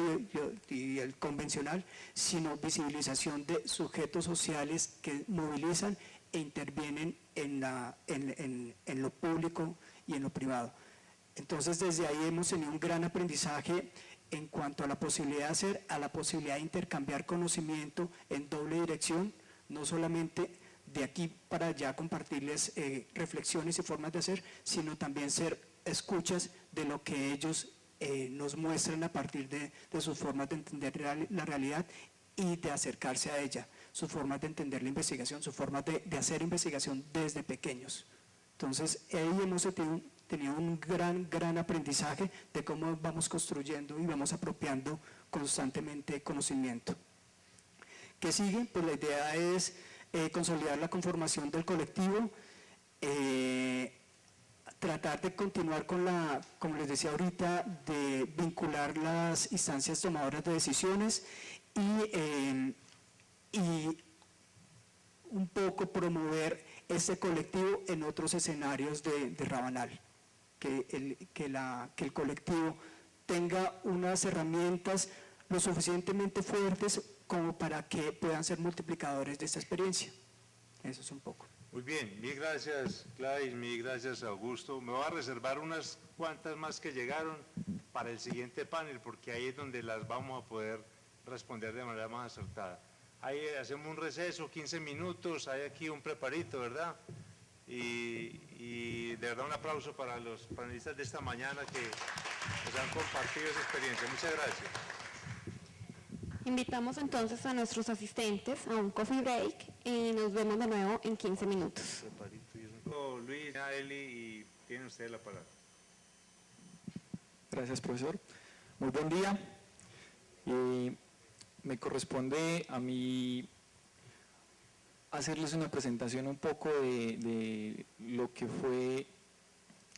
y el convencional, sino visibilización de sujetos sociales que movilizan e intervienen en lo público y en lo privado. Entonces desde ahí hemos tenido un gran aprendizaje en cuanto a la posibilidad de hacer, a la posibilidad de intercambiar conocimiento en doble dirección, no solamente de aquí para allá compartirles reflexiones y formas de hacer, sino también ser escuchas de lo que ellos nos muestran a partir de sus formas de entender la realidad y de acercarse a ella, sus formas de entender la investigación, sus formas de hacer investigación desde pequeños. Entonces ahí hemos tenido un gran aprendizaje de cómo vamos construyendo y vamos apropiando constantemente conocimiento. ¿Qué sigue? Pues la idea es consolidar la conformación del colectivo, tratar de continuar con como les decía ahorita, de vincular las instancias tomadoras de decisiones y un poco promover este colectivo en otros escenarios de Rabanal, que el colectivo tenga unas herramientas lo suficientemente fuertes como para que puedan ser multiplicadores de esta experiencia. Eso es un poco. Muy bien, mil gracias Gladys, mil gracias Augusto. Me voy a reservar unas cuantas más que llegaron para el siguiente panel, porque ahí es donde las vamos a poder responder de manera más acertada. Ahí hacemos un receso, 15 minutos, hay aquí un preparito, ¿verdad? Y de verdad un aplauso para los panelistas de esta mañana que nos han compartido esa experiencia. Muchas gracias. Invitamos entonces a nuestros asistentes a un coffee break y nos vemos de nuevo en 15 minutos. Luis, Eli, y tienen ustedes la palabra. Gracias, profesor. Muy buen día. Me corresponde a mí hacerles una presentación un poco de lo que fue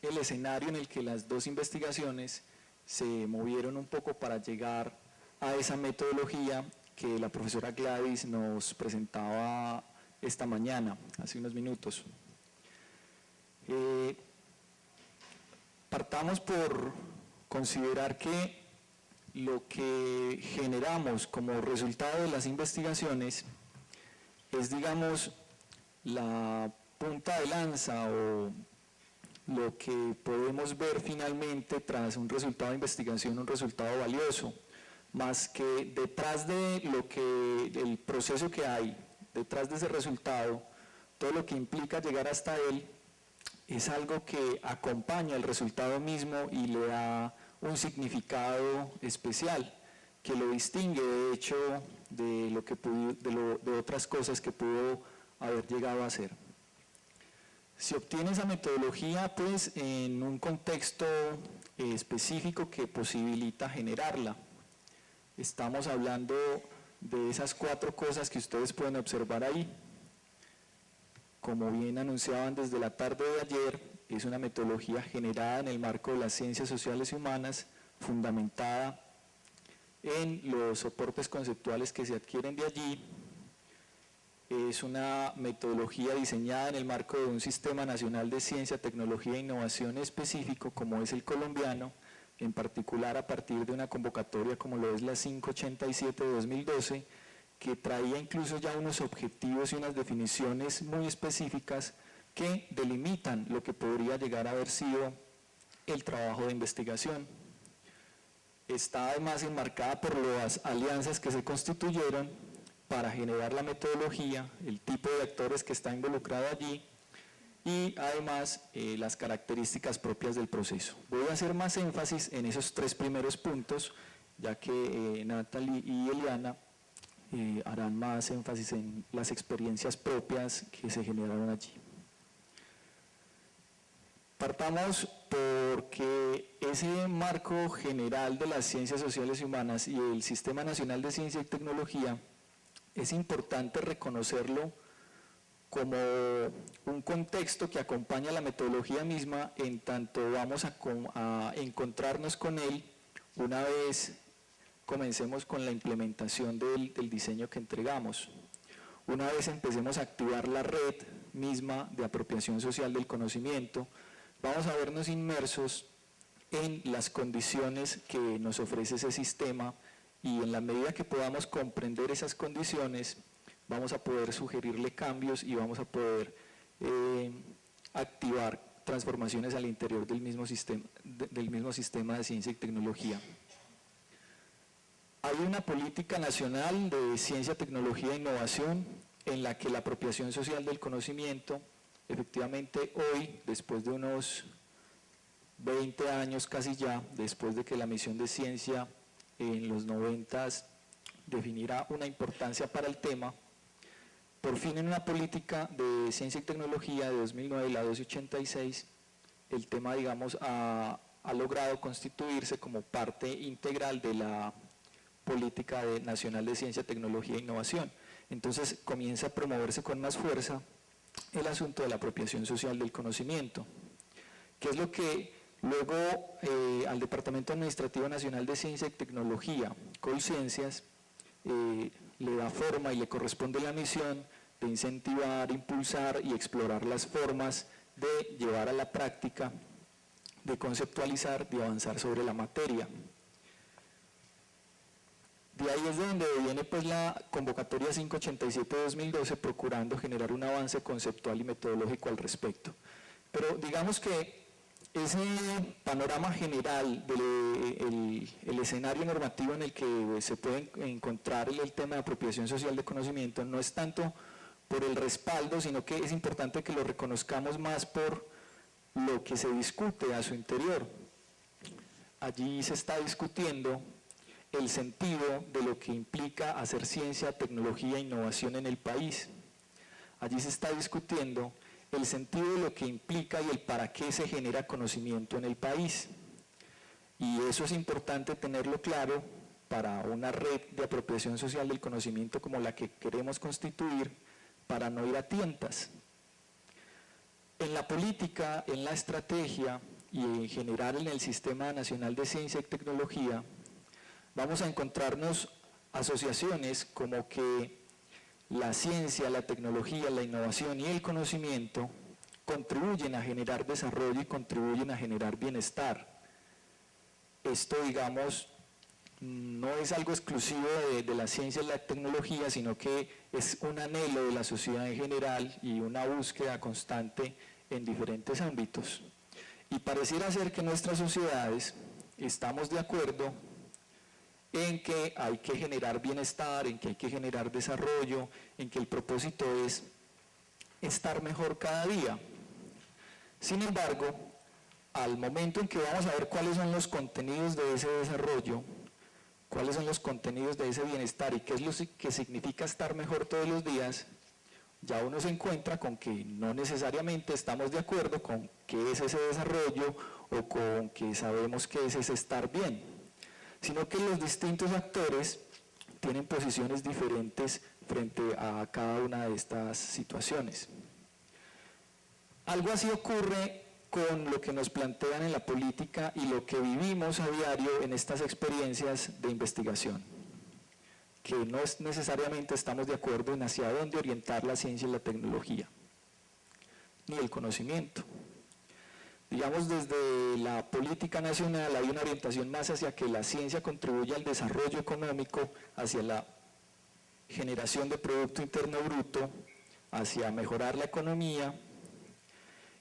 el escenario en el que las 2 investigaciones se movieron un poco para llegar a esa metodología que la profesora Gladys nos presentaba esta mañana, hace unos minutos. Partamos por considerar que lo que generamos como resultado de las investigaciones es, digamos, la punta de lanza o lo que podemos ver finalmente tras un resultado de investigación, un resultado valioso, más que detrás de el proceso que hay, detrás de ese resultado, todo lo que implica llegar hasta él, es algo que acompaña el resultado mismo y le da un significado especial, que lo distingue de hecho de otras cosas que pudo haber llegado a ser. Se obtiene esa metodología pues en un contexto específico que posibilita generarla. Estamos hablando de esas 4 cosas que ustedes pueden observar ahí. Como bien anunciaban desde la tarde de ayer, es una metodología generada en el marco de las ciencias sociales y humanas, fundamentada en los soportes conceptuales que se adquieren de allí. Es una metodología diseñada en el marco de un sistema nacional de ciencia, tecnología e innovación específico, como es el colombiano, en particular a partir de una convocatoria como lo es la 587 de 2012, que traía incluso ya unos objetivos y unas definiciones muy específicas que delimitan lo que podría llegar a haber sido el trabajo de investigación. Está además enmarcada por las alianzas que se constituyeron para generar la metodología, el tipo de actores que está involucrado allí y además las características propias del proceso. Voy a hacer más énfasis en esos 3 primeros puntos, ya que Natalie y Eliana harán más énfasis en las experiencias propias que se generaron allí. Partamos porque ese marco general de las ciencias sociales y humanas y el Sistema Nacional de Ciencia y Tecnología es importante reconocerlo como un contexto que acompaña la metodología misma, en tanto vamos a encontrarnos con él una vez comencemos con la implementación del diseño que entregamos. Una vez empecemos a activar la red misma de apropiación social del conocimiento, vamos a vernos inmersos en las condiciones que nos ofrece ese sistema y en la medida que podamos comprender esas condiciones, vamos a poder sugerirle cambios y vamos a poder activar transformaciones al interior del mismo sistema de ciencia y tecnología. Hay una política nacional de ciencia, tecnología e innovación en la que la apropiación social del conocimiento, efectivamente hoy, después de unos 20 años casi ya, después de que la misión de ciencia en los 90s definirá una importancia para el tema, por fin en una política de ciencia y tecnología de 2009, la 1286, el tema, digamos, ha logrado constituirse como parte integral de la política nacional de ciencia, tecnología e innovación. Entonces comienza a promoverse con más fuerza el asunto de la apropiación social del conocimiento, que es lo que luego al Departamento Administrativo Nacional de Ciencia y Tecnología, Colciencias, le da forma y le corresponde la misión de incentivar, impulsar y explorar las formas de llevar a la práctica, de conceptualizar, de avanzar sobre la materia. De ahí es de donde viene pues la convocatoria 587-2012 procurando generar un avance conceptual y metodológico al respecto. Pero digamos que ese panorama general del escenario normativo en el que se puede encontrar el tema de apropiación social de conocimiento no es tanto por el respaldo, sino que es importante que lo reconozcamos más por lo que se discute a su interior. Allí se está discutiendo el sentido de lo que implica hacer ciencia, tecnología e innovación en el país. Allí se está discutiendo el sentido de lo que implica y el para qué se genera conocimiento en el país. Y eso es importante tenerlo claro para una red de apropiación social del conocimiento como la que queremos constituir, para no ir a tientas. En la política, en la estrategia y en general en el Sistema Nacional de Ciencia y Tecnología, vamos a encontrarnos asociaciones como que la ciencia, la tecnología, la innovación y el conocimiento contribuyen a generar desarrollo y contribuyen a generar bienestar. Esto, digamos, no es algo exclusivo de la ciencia y la tecnología, sino que es un anhelo de la sociedad en general y una búsqueda constante en diferentes ámbitos. Y pareciera ser que nuestras sociedades estamos de acuerdo en que hay que generar bienestar, en que hay que generar desarrollo, en que el propósito es estar mejor cada día. Sin embargo, al momento en que vamos a ver cuáles son los contenidos de ese desarrollo, cuáles son los contenidos de ese bienestar y qué es lo que significa estar mejor todos los días, ya uno se encuentra con que no necesariamente estamos de acuerdo con qué es ese desarrollo o con que sabemos qué es ese estar bien, sino que los distintos actores tienen posiciones diferentes frente a cada una de estas situaciones. Algo así ocurre con lo que nos plantean en la política y lo que vivimos a diario en estas experiencias de investigación, que no necesariamente estamos de acuerdo en hacia dónde orientar la ciencia y la tecnología, ni el conocimiento. Digamos, desde la política nacional hay una orientación más hacia que la ciencia contribuya al desarrollo económico, hacia la generación de Producto Interno Bruto, hacia mejorar la economía,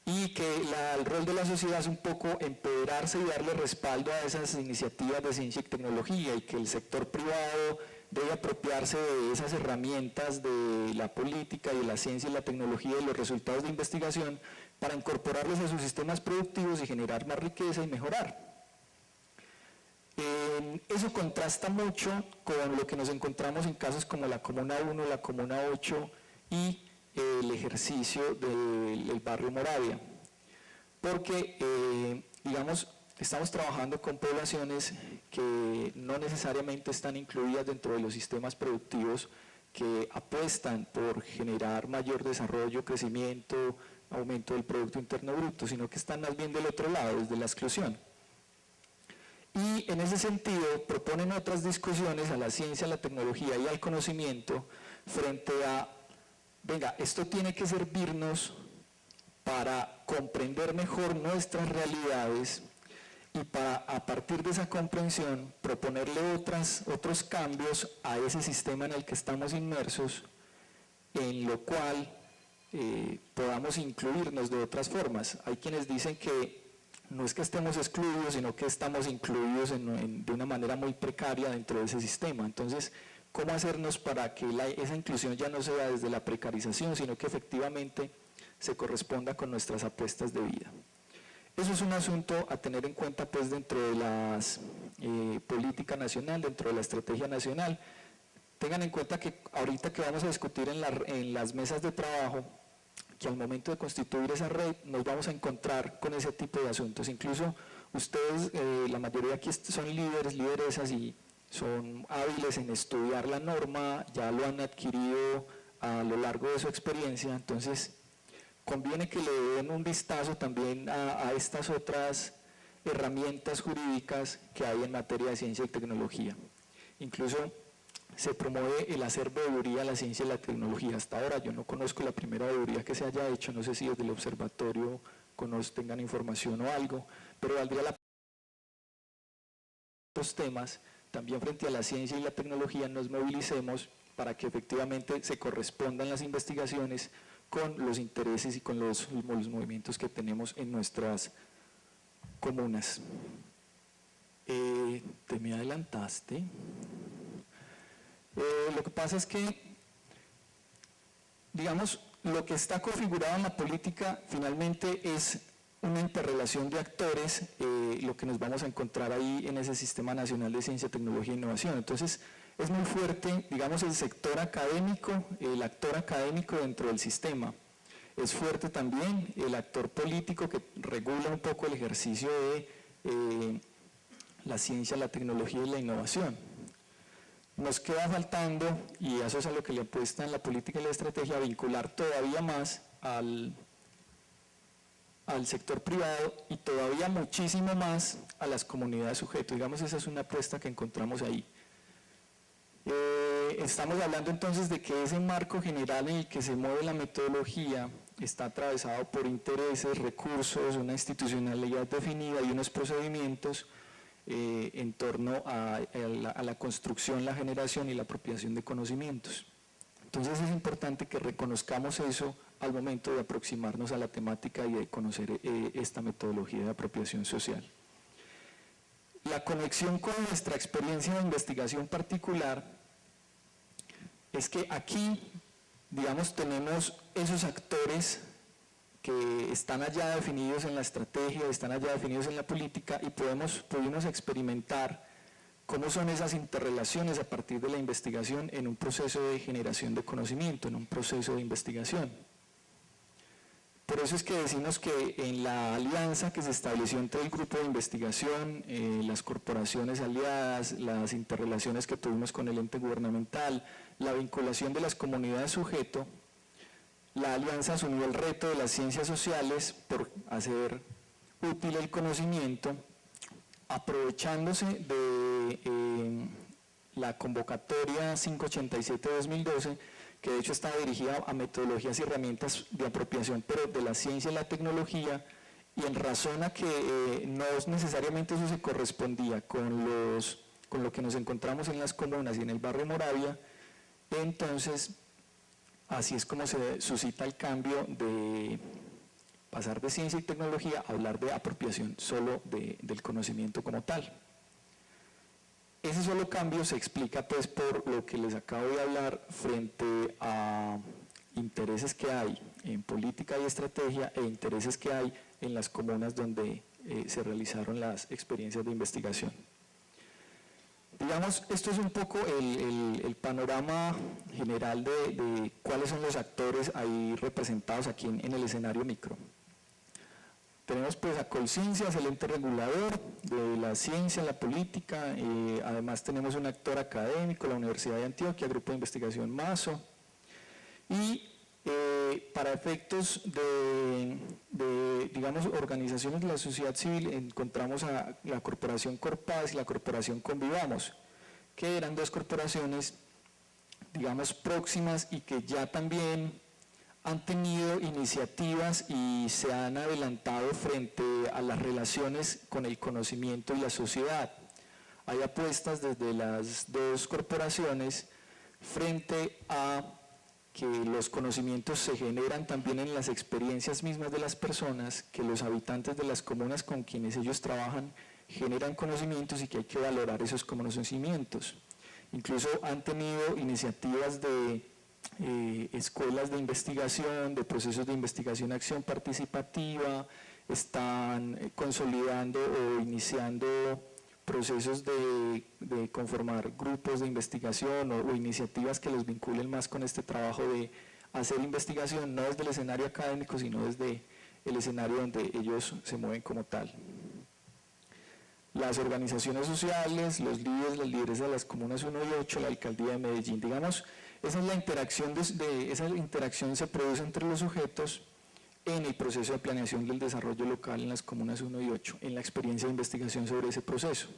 y que el rol de la sociedad es un poco empoderarse y darle respaldo a esas iniciativas de ciencia y tecnología, y que el sector privado debe apropiarse de esas herramientas de la política y de la ciencia y la tecnología y los resultados de investigación para incorporarlos a sus sistemas productivos y generar más riqueza y mejorar. Eso contrasta mucho con lo que nos encontramos en casos como la Comuna 1, la Comuna 8 y el ejercicio del barrio Moravia, porque digamos, estamos trabajando con poblaciones que no necesariamente están incluidas dentro de los sistemas productivos que apuestan por generar mayor desarrollo, crecimiento, aumento del Producto Interno Bruto, sino que están más bien del otro lado, desde la exclusión. Y en ese sentido proponen otras discusiones a la ciencia, a la tecnología y al conocimiento frente a, venga, esto tiene que servirnos para comprender mejor nuestras realidades y para, a partir de esa comprensión, proponerle otros cambios a ese sistema en el que estamos inmersos, en lo cual podamos incluirnos de otras formas. Hay quienes dicen que no es que estemos excluidos, sino que estamos incluidos de una manera muy precaria dentro de ese sistema. Entonces, ¿cómo hacernos para que esa inclusión ya no sea desde la precarización, sino que efectivamente se corresponda con nuestras apuestas de vida? Eso es un asunto a tener en cuenta pues dentro de la política nacional, dentro de la estrategia nacional. Tengan en cuenta que ahorita que vamos a discutir en las mesas de trabajo, que al momento de constituir esa red nos vamos a encontrar con ese tipo de asuntos. Incluso ustedes, la mayoría aquí son líderes, lideresas y son hábiles en estudiar la norma, ya lo han adquirido a lo largo de su experiencia, entonces conviene que le den un vistazo también a estas otras herramientas jurídicas que hay en materia de ciencia y tecnología. Incluso se promueve el hacer veeduría a la ciencia y la tecnología. Hasta ahora yo no conozco la primera veeduría que se haya hecho, no sé si desde el observatorio tengan información o algo, pero valdría la pena estos temas, también frente a la ciencia y la tecnología nos movilicemos para que efectivamente se correspondan las investigaciones con los intereses y con los movimientos que tenemos en nuestras comunas. Te me adelantaste. Lo que pasa es que, digamos, lo que está configurado en la política finalmente es una interrelación de actores, lo que nos vamos a encontrar ahí en ese Sistema Nacional de Ciencia, Tecnología e Innovación. Entonces, es muy fuerte, digamos, el sector académico, el actor académico dentro del sistema. Es fuerte también el actor político que regula un poco el ejercicio de la ciencia, la tecnología y la innovación. Nos queda faltando, y eso es a lo que le apuesta en la política y la estrategia, vincular todavía más al sector privado y todavía muchísimo más a las comunidades sujetos. Digamos, esa es una apuesta que encontramos ahí. Estamos hablando entonces de que ese marco general en el que se mueve la metodología está atravesado por intereses, recursos, una institucionalidad definida y unos procedimientos en torno a la construcción, la generación y la apropiación de conocimientos. Entonces es importante que reconozcamos eso al momento de aproximarnos a la temática y de conocer esta metodología de apropiación social. La conexión con nuestra experiencia de investigación particular es que aquí, digamos, tenemos esos actores que están allá definidos en la estrategia, están allá definidos en la política y pudimos experimentar cómo son esas interrelaciones a partir de la investigación en un proceso de generación de conocimiento, en un proceso de investigación. Por eso es que decimos que en la alianza que se estableció entre el grupo de investigación, las corporaciones aliadas, las interrelaciones que tuvimos con el ente gubernamental, la vinculación de las comunidades sujeto, la alianza asumió el reto de las ciencias sociales por hacer útil el conocimiento, aprovechándose de la convocatoria 587-2012, que de hecho estaba dirigida a metodologías y herramientas de apropiación, pero de la ciencia y la tecnología, y en razón a que no necesariamente eso se correspondía con lo que nos encontramos en las comunas y en el barrio Moravia, entonces así es como se suscita el cambio de pasar de ciencia y tecnología a hablar de apropiación solo del conocimiento como tal. Ese solo cambio se explica pues por lo que les acabo de hablar frente a intereses que hay en política y estrategia e intereses que hay en las comunas donde se realizaron las experiencias de investigación. Digamos, esto es un poco el panorama general de cuáles son los actores ahí representados aquí en el escenario micro. Tenemos pues a Colciencias, el ente regulador de la ciencia, la política, además tenemos un actor académico, la Universidad de Antioquia, Grupo de Investigación MASO, y para efectos de, digamos, organizaciones de la sociedad civil encontramos a la Corporación Corpaz y la Corporación Convivamos, que eran dos corporaciones, digamos, próximas y que ya también han tenido iniciativas y se han adelantado frente a las relaciones con el conocimiento y la sociedad. Hay apuestas desde las dos corporaciones frente a que los conocimientos se generan también en las experiencias mismas de las personas, que los habitantes de las comunas con quienes ellos trabajan generan conocimientos y que hay que valorar esos conocimientos. Incluso han tenido iniciativas de escuelas de investigación, de procesos de investigación, acción participativa, están consolidando o iniciando procesos de conformar grupos de investigación o iniciativas que los vinculen más con este trabajo de hacer investigación, no desde el escenario académico, sino desde el escenario donde ellos se mueven como tal. Las organizaciones sociales, los líderes, las lideresas de las comunas 1 y 8, la alcaldía de Medellín, digamos, esa es la interacción, esa interacción se produce entre los sujetos en el proceso de planeación del desarrollo local en las comunas 1 y 8, en la experiencia de investigación sobre ese proceso.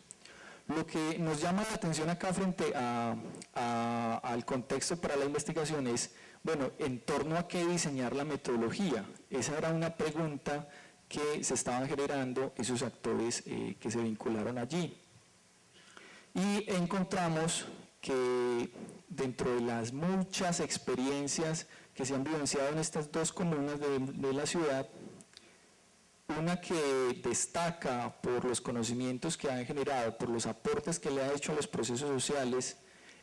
Lo que nos llama la atención acá frente al contexto para la investigación es, bueno, ¿en torno a qué diseñar la metodología? Esa era una pregunta que se estaban generando esos actores que se vincularon allí. Y encontramos que dentro de las muchas experiencias que se han vivenciado en estas dos comunas de la ciudad, una que destaca por los conocimientos que han generado, por los aportes que le ha hecho a los procesos sociales,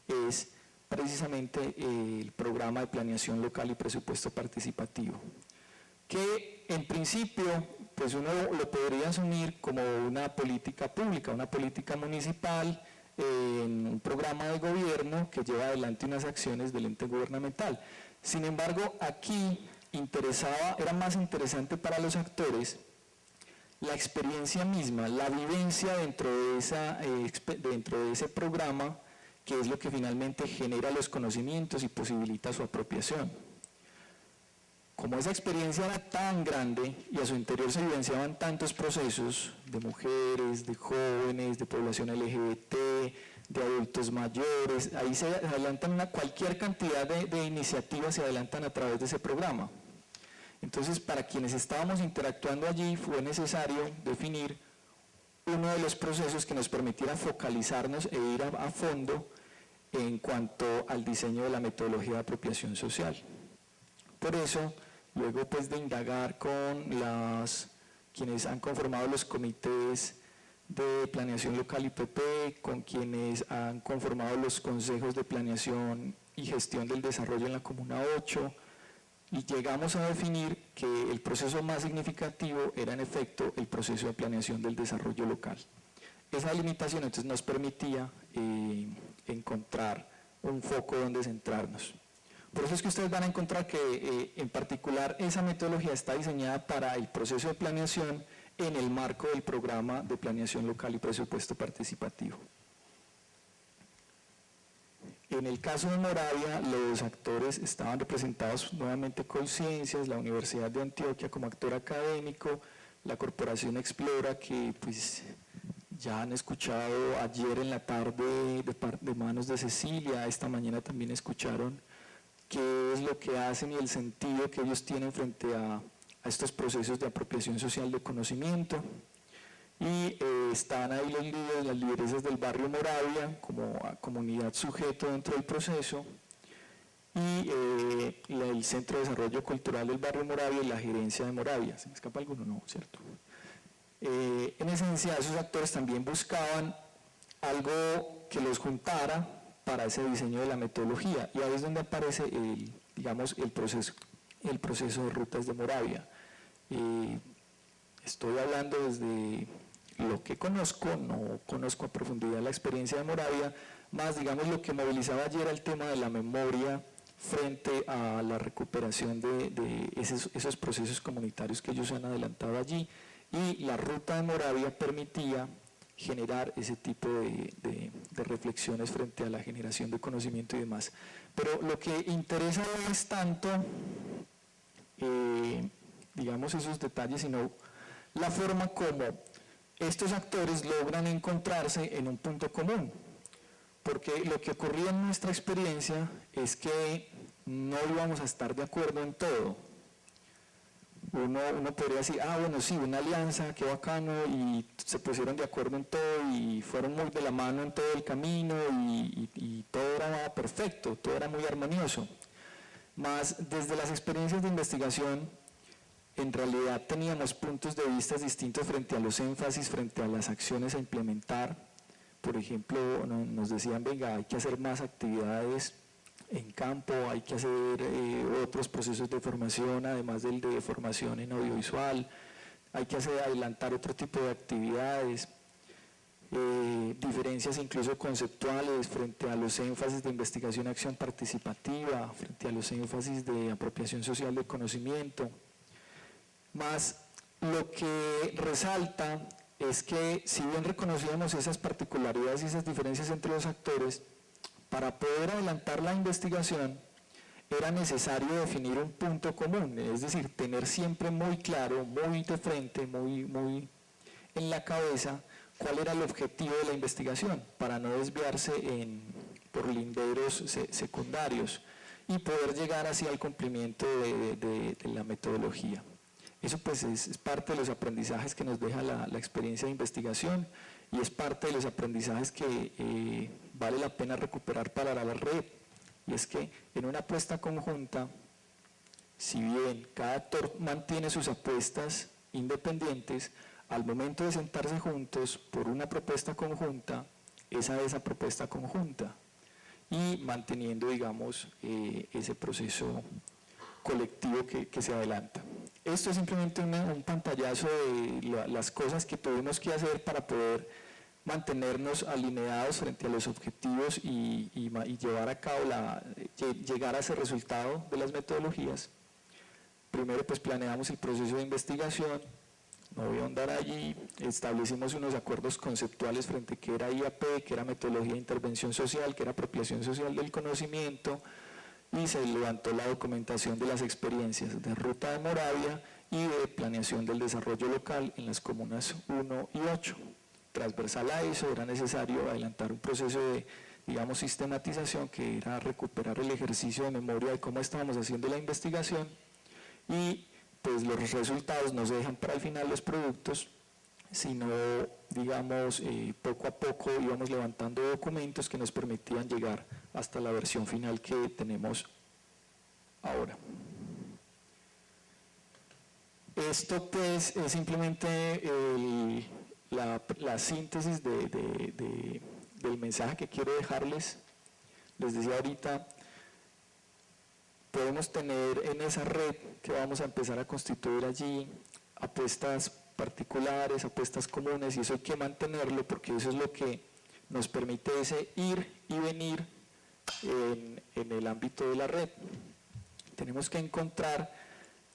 es precisamente el programa de planeación local y presupuesto participativo, que en principio pues uno lo podría asumir como una política pública, una política municipal, en un programa de gobierno que lleva adelante unas acciones del ente gubernamental. Sin embargo, aquí era más interesante para los actores la experiencia misma, la vivencia dentro de ese programa, que es lo que finalmente genera los conocimientos y posibilita su apropiación. Como esa experiencia era tan grande y a su interior se vivenciaban tantos procesos de mujeres, de jóvenes, de población LGBT, de adultos mayores, ahí se adelantan cualquier cantidad de iniciativas se adelantan a través de ese programa. Entonces, para quienes estábamos interactuando allí fue necesario definir uno de los procesos que nos permitiera focalizarnos e ir a fondo en cuanto al diseño de la metodología de apropiación social. Por eso, luego pues de indagar con quienes han conformado los comités de planeación local IPP, con quienes han conformado los consejos de planeación y gestión del desarrollo en la Comuna 8, y llegamos a definir que el proceso más significativo era en efecto el proceso de planeación del desarrollo local. Esa limitación entonces nos permitía encontrar un foco donde centrarnos. Por eso es que ustedes van a encontrar que en particular esa metodología está diseñada para el proceso de planeación en el marco del programa de planeación local y presupuesto participativo. En el caso de Moravia, los actores estaban representados nuevamente Colciencias, la Universidad de Antioquia como actor académico, la Corporación Explora, que pues ya han escuchado ayer en la tarde de manos de Cecilia, esta mañana también escucharon qué es lo que hacen y el sentido que ellos tienen frente a estos procesos de apropiación social de conocimiento. Y están ahí los líderes, las lideresas del barrio Moravia como comunidad sujeto dentro del proceso, y el Centro de Desarrollo Cultural del Barrio Moravia y la Gerencia de Moravia. ¿Se me escapa alguno? No, ¿cierto? En esencia, esos actores también buscaban algo que los juntara para ese diseño de la metodología, y ahí es donde aparece el proceso de rutas de Moravia. Estoy hablando desde lo que conozco, no conozco a profundidad la experiencia de Moravia, más digamos lo que movilizaba ayer era el tema de la memoria frente a la recuperación de esos procesos comunitarios que ellos han adelantado allí, y la ruta de Moravia permitía generar ese tipo de reflexiones frente a la generación de conocimiento y demás. Pero lo que interesa no es tanto, digamos, esos detalles, sino la forma como estos actores logran encontrarse en un punto común. Porque lo que ocurría en nuestra experiencia es que no íbamos a estar de acuerdo en todo. Uno podría decir, bueno, sí, una alianza, qué bacano, y se pusieron de acuerdo en todo y fueron muy de la mano en todo el camino y todo era perfecto, todo era muy armonioso. Más desde las experiencias de investigación, en realidad teníamos puntos de vista distintos frente a los énfasis, frente a las acciones a implementar. Por ejemplo, nos decían, venga, hay que hacer más actividades en campo, hay que hacer otros procesos de formación, además del de formación en audiovisual, hay que adelantar otro tipo de actividades, diferencias incluso conceptuales frente a los énfasis de investigación y acción participativa, frente a los énfasis de apropiación social del conocimiento. Más lo que resalta es que si bien reconocíamos esas particularidades y esas diferencias entre los actores, para poder adelantar la investigación era necesario definir un punto común, es decir, tener siempre muy claro, muy de frente, muy en la cabeza cuál era el objetivo de la investigación, para no desviarse por linderos secundarios y poder llegar hacia el cumplimiento de la metodología. Eso pues es parte de los aprendizajes que nos deja la experiencia de investigación, y es parte de los aprendizajes que vale la pena recuperar para la red, y es que en una apuesta conjunta, si bien cada actor mantiene sus apuestas independientes, al momento de sentarse juntos por una propuesta conjunta, esa propuesta conjunta, y manteniendo, digamos, ese proceso colectivo que se adelanta. Esto es simplemente un pantallazo de las cosas que tuvimos que hacer para poder mantenernos alineados frente a los objetivos y llevar a cabo llegar a ese resultado de las metodologías. Primero pues planeamos el proceso de investigación, no voy a ahondar allí, establecimos unos acuerdos conceptuales frente a qué era IAP, qué era metodología de intervención social, qué era apropiación social del conocimiento, y se levantó la documentación de las experiencias de Ruta de Moravia y de planeación del desarrollo local en las comunas 1 y 8. Transversal a eso era necesario adelantar un proceso de, digamos, sistematización, que era recuperar el ejercicio de memoria de cómo estábamos haciendo la investigación, y pues los resultados no se dejan para el final los productos, sino, digamos, poco a poco íbamos levantando documentos que nos permitían llegar hasta la versión final que tenemos ahora. Esto pues es simplemente la síntesis del mensaje que quiero dejarles. Les decía ahorita, podemos tener en esa red que vamos a empezar a constituir allí apuestas particulares, apuestas comunes, y eso hay que mantenerlo porque eso es lo que nos permite ese ir y venir en el ámbito de la red. Tenemos que encontrar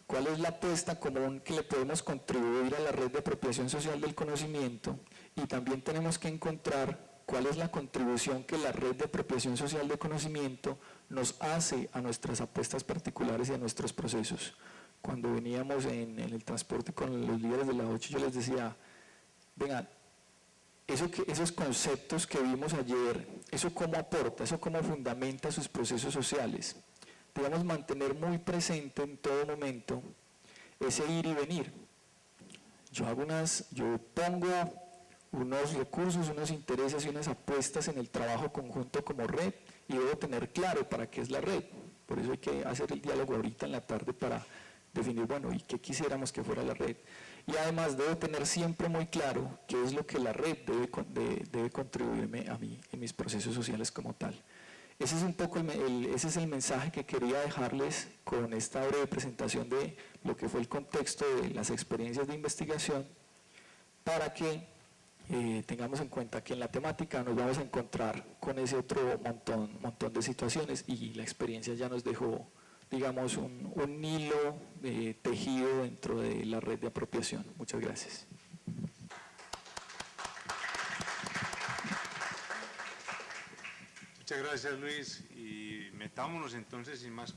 cuál es la apuesta común que le podemos contribuir a la red de apropiación social del conocimiento, y también tenemos que encontrar cuál es la contribución que la red de apropiación social del conocimiento nos hace a nuestras apuestas particulares y a nuestros procesos. Cuando veníamos en el transporte con los líderes de la 8, yo les decía, venga, esos conceptos que vimos ayer, eso cómo aporta, eso cómo fundamenta sus procesos sociales. Debemos mantener muy presente en todo momento ese ir y venir. Yo pongo unos recursos, unos intereses y unas apuestas en el trabajo conjunto como red, y debo tener claro para qué es la red. Por eso hay que hacer el diálogo ahorita en la tarde para definir, bueno, ¿y qué quisiéramos que fuera la red? Y además debo tener siempre muy claro qué es lo que la red debe contribuirme a mí en mis procesos sociales como tal. Ese es un poco ese es el mensaje que quería dejarles con esta breve presentación de lo que fue el contexto de las experiencias de investigación, para que tengamos en cuenta que en la temática nos vamos a encontrar con ese otro montón de situaciones, y la experiencia ya nos dejó, digamos, un hilo tejido dentro de la red de apropiación. Muchas gracias. Muchas gracias, Luis, y metámonos entonces sin más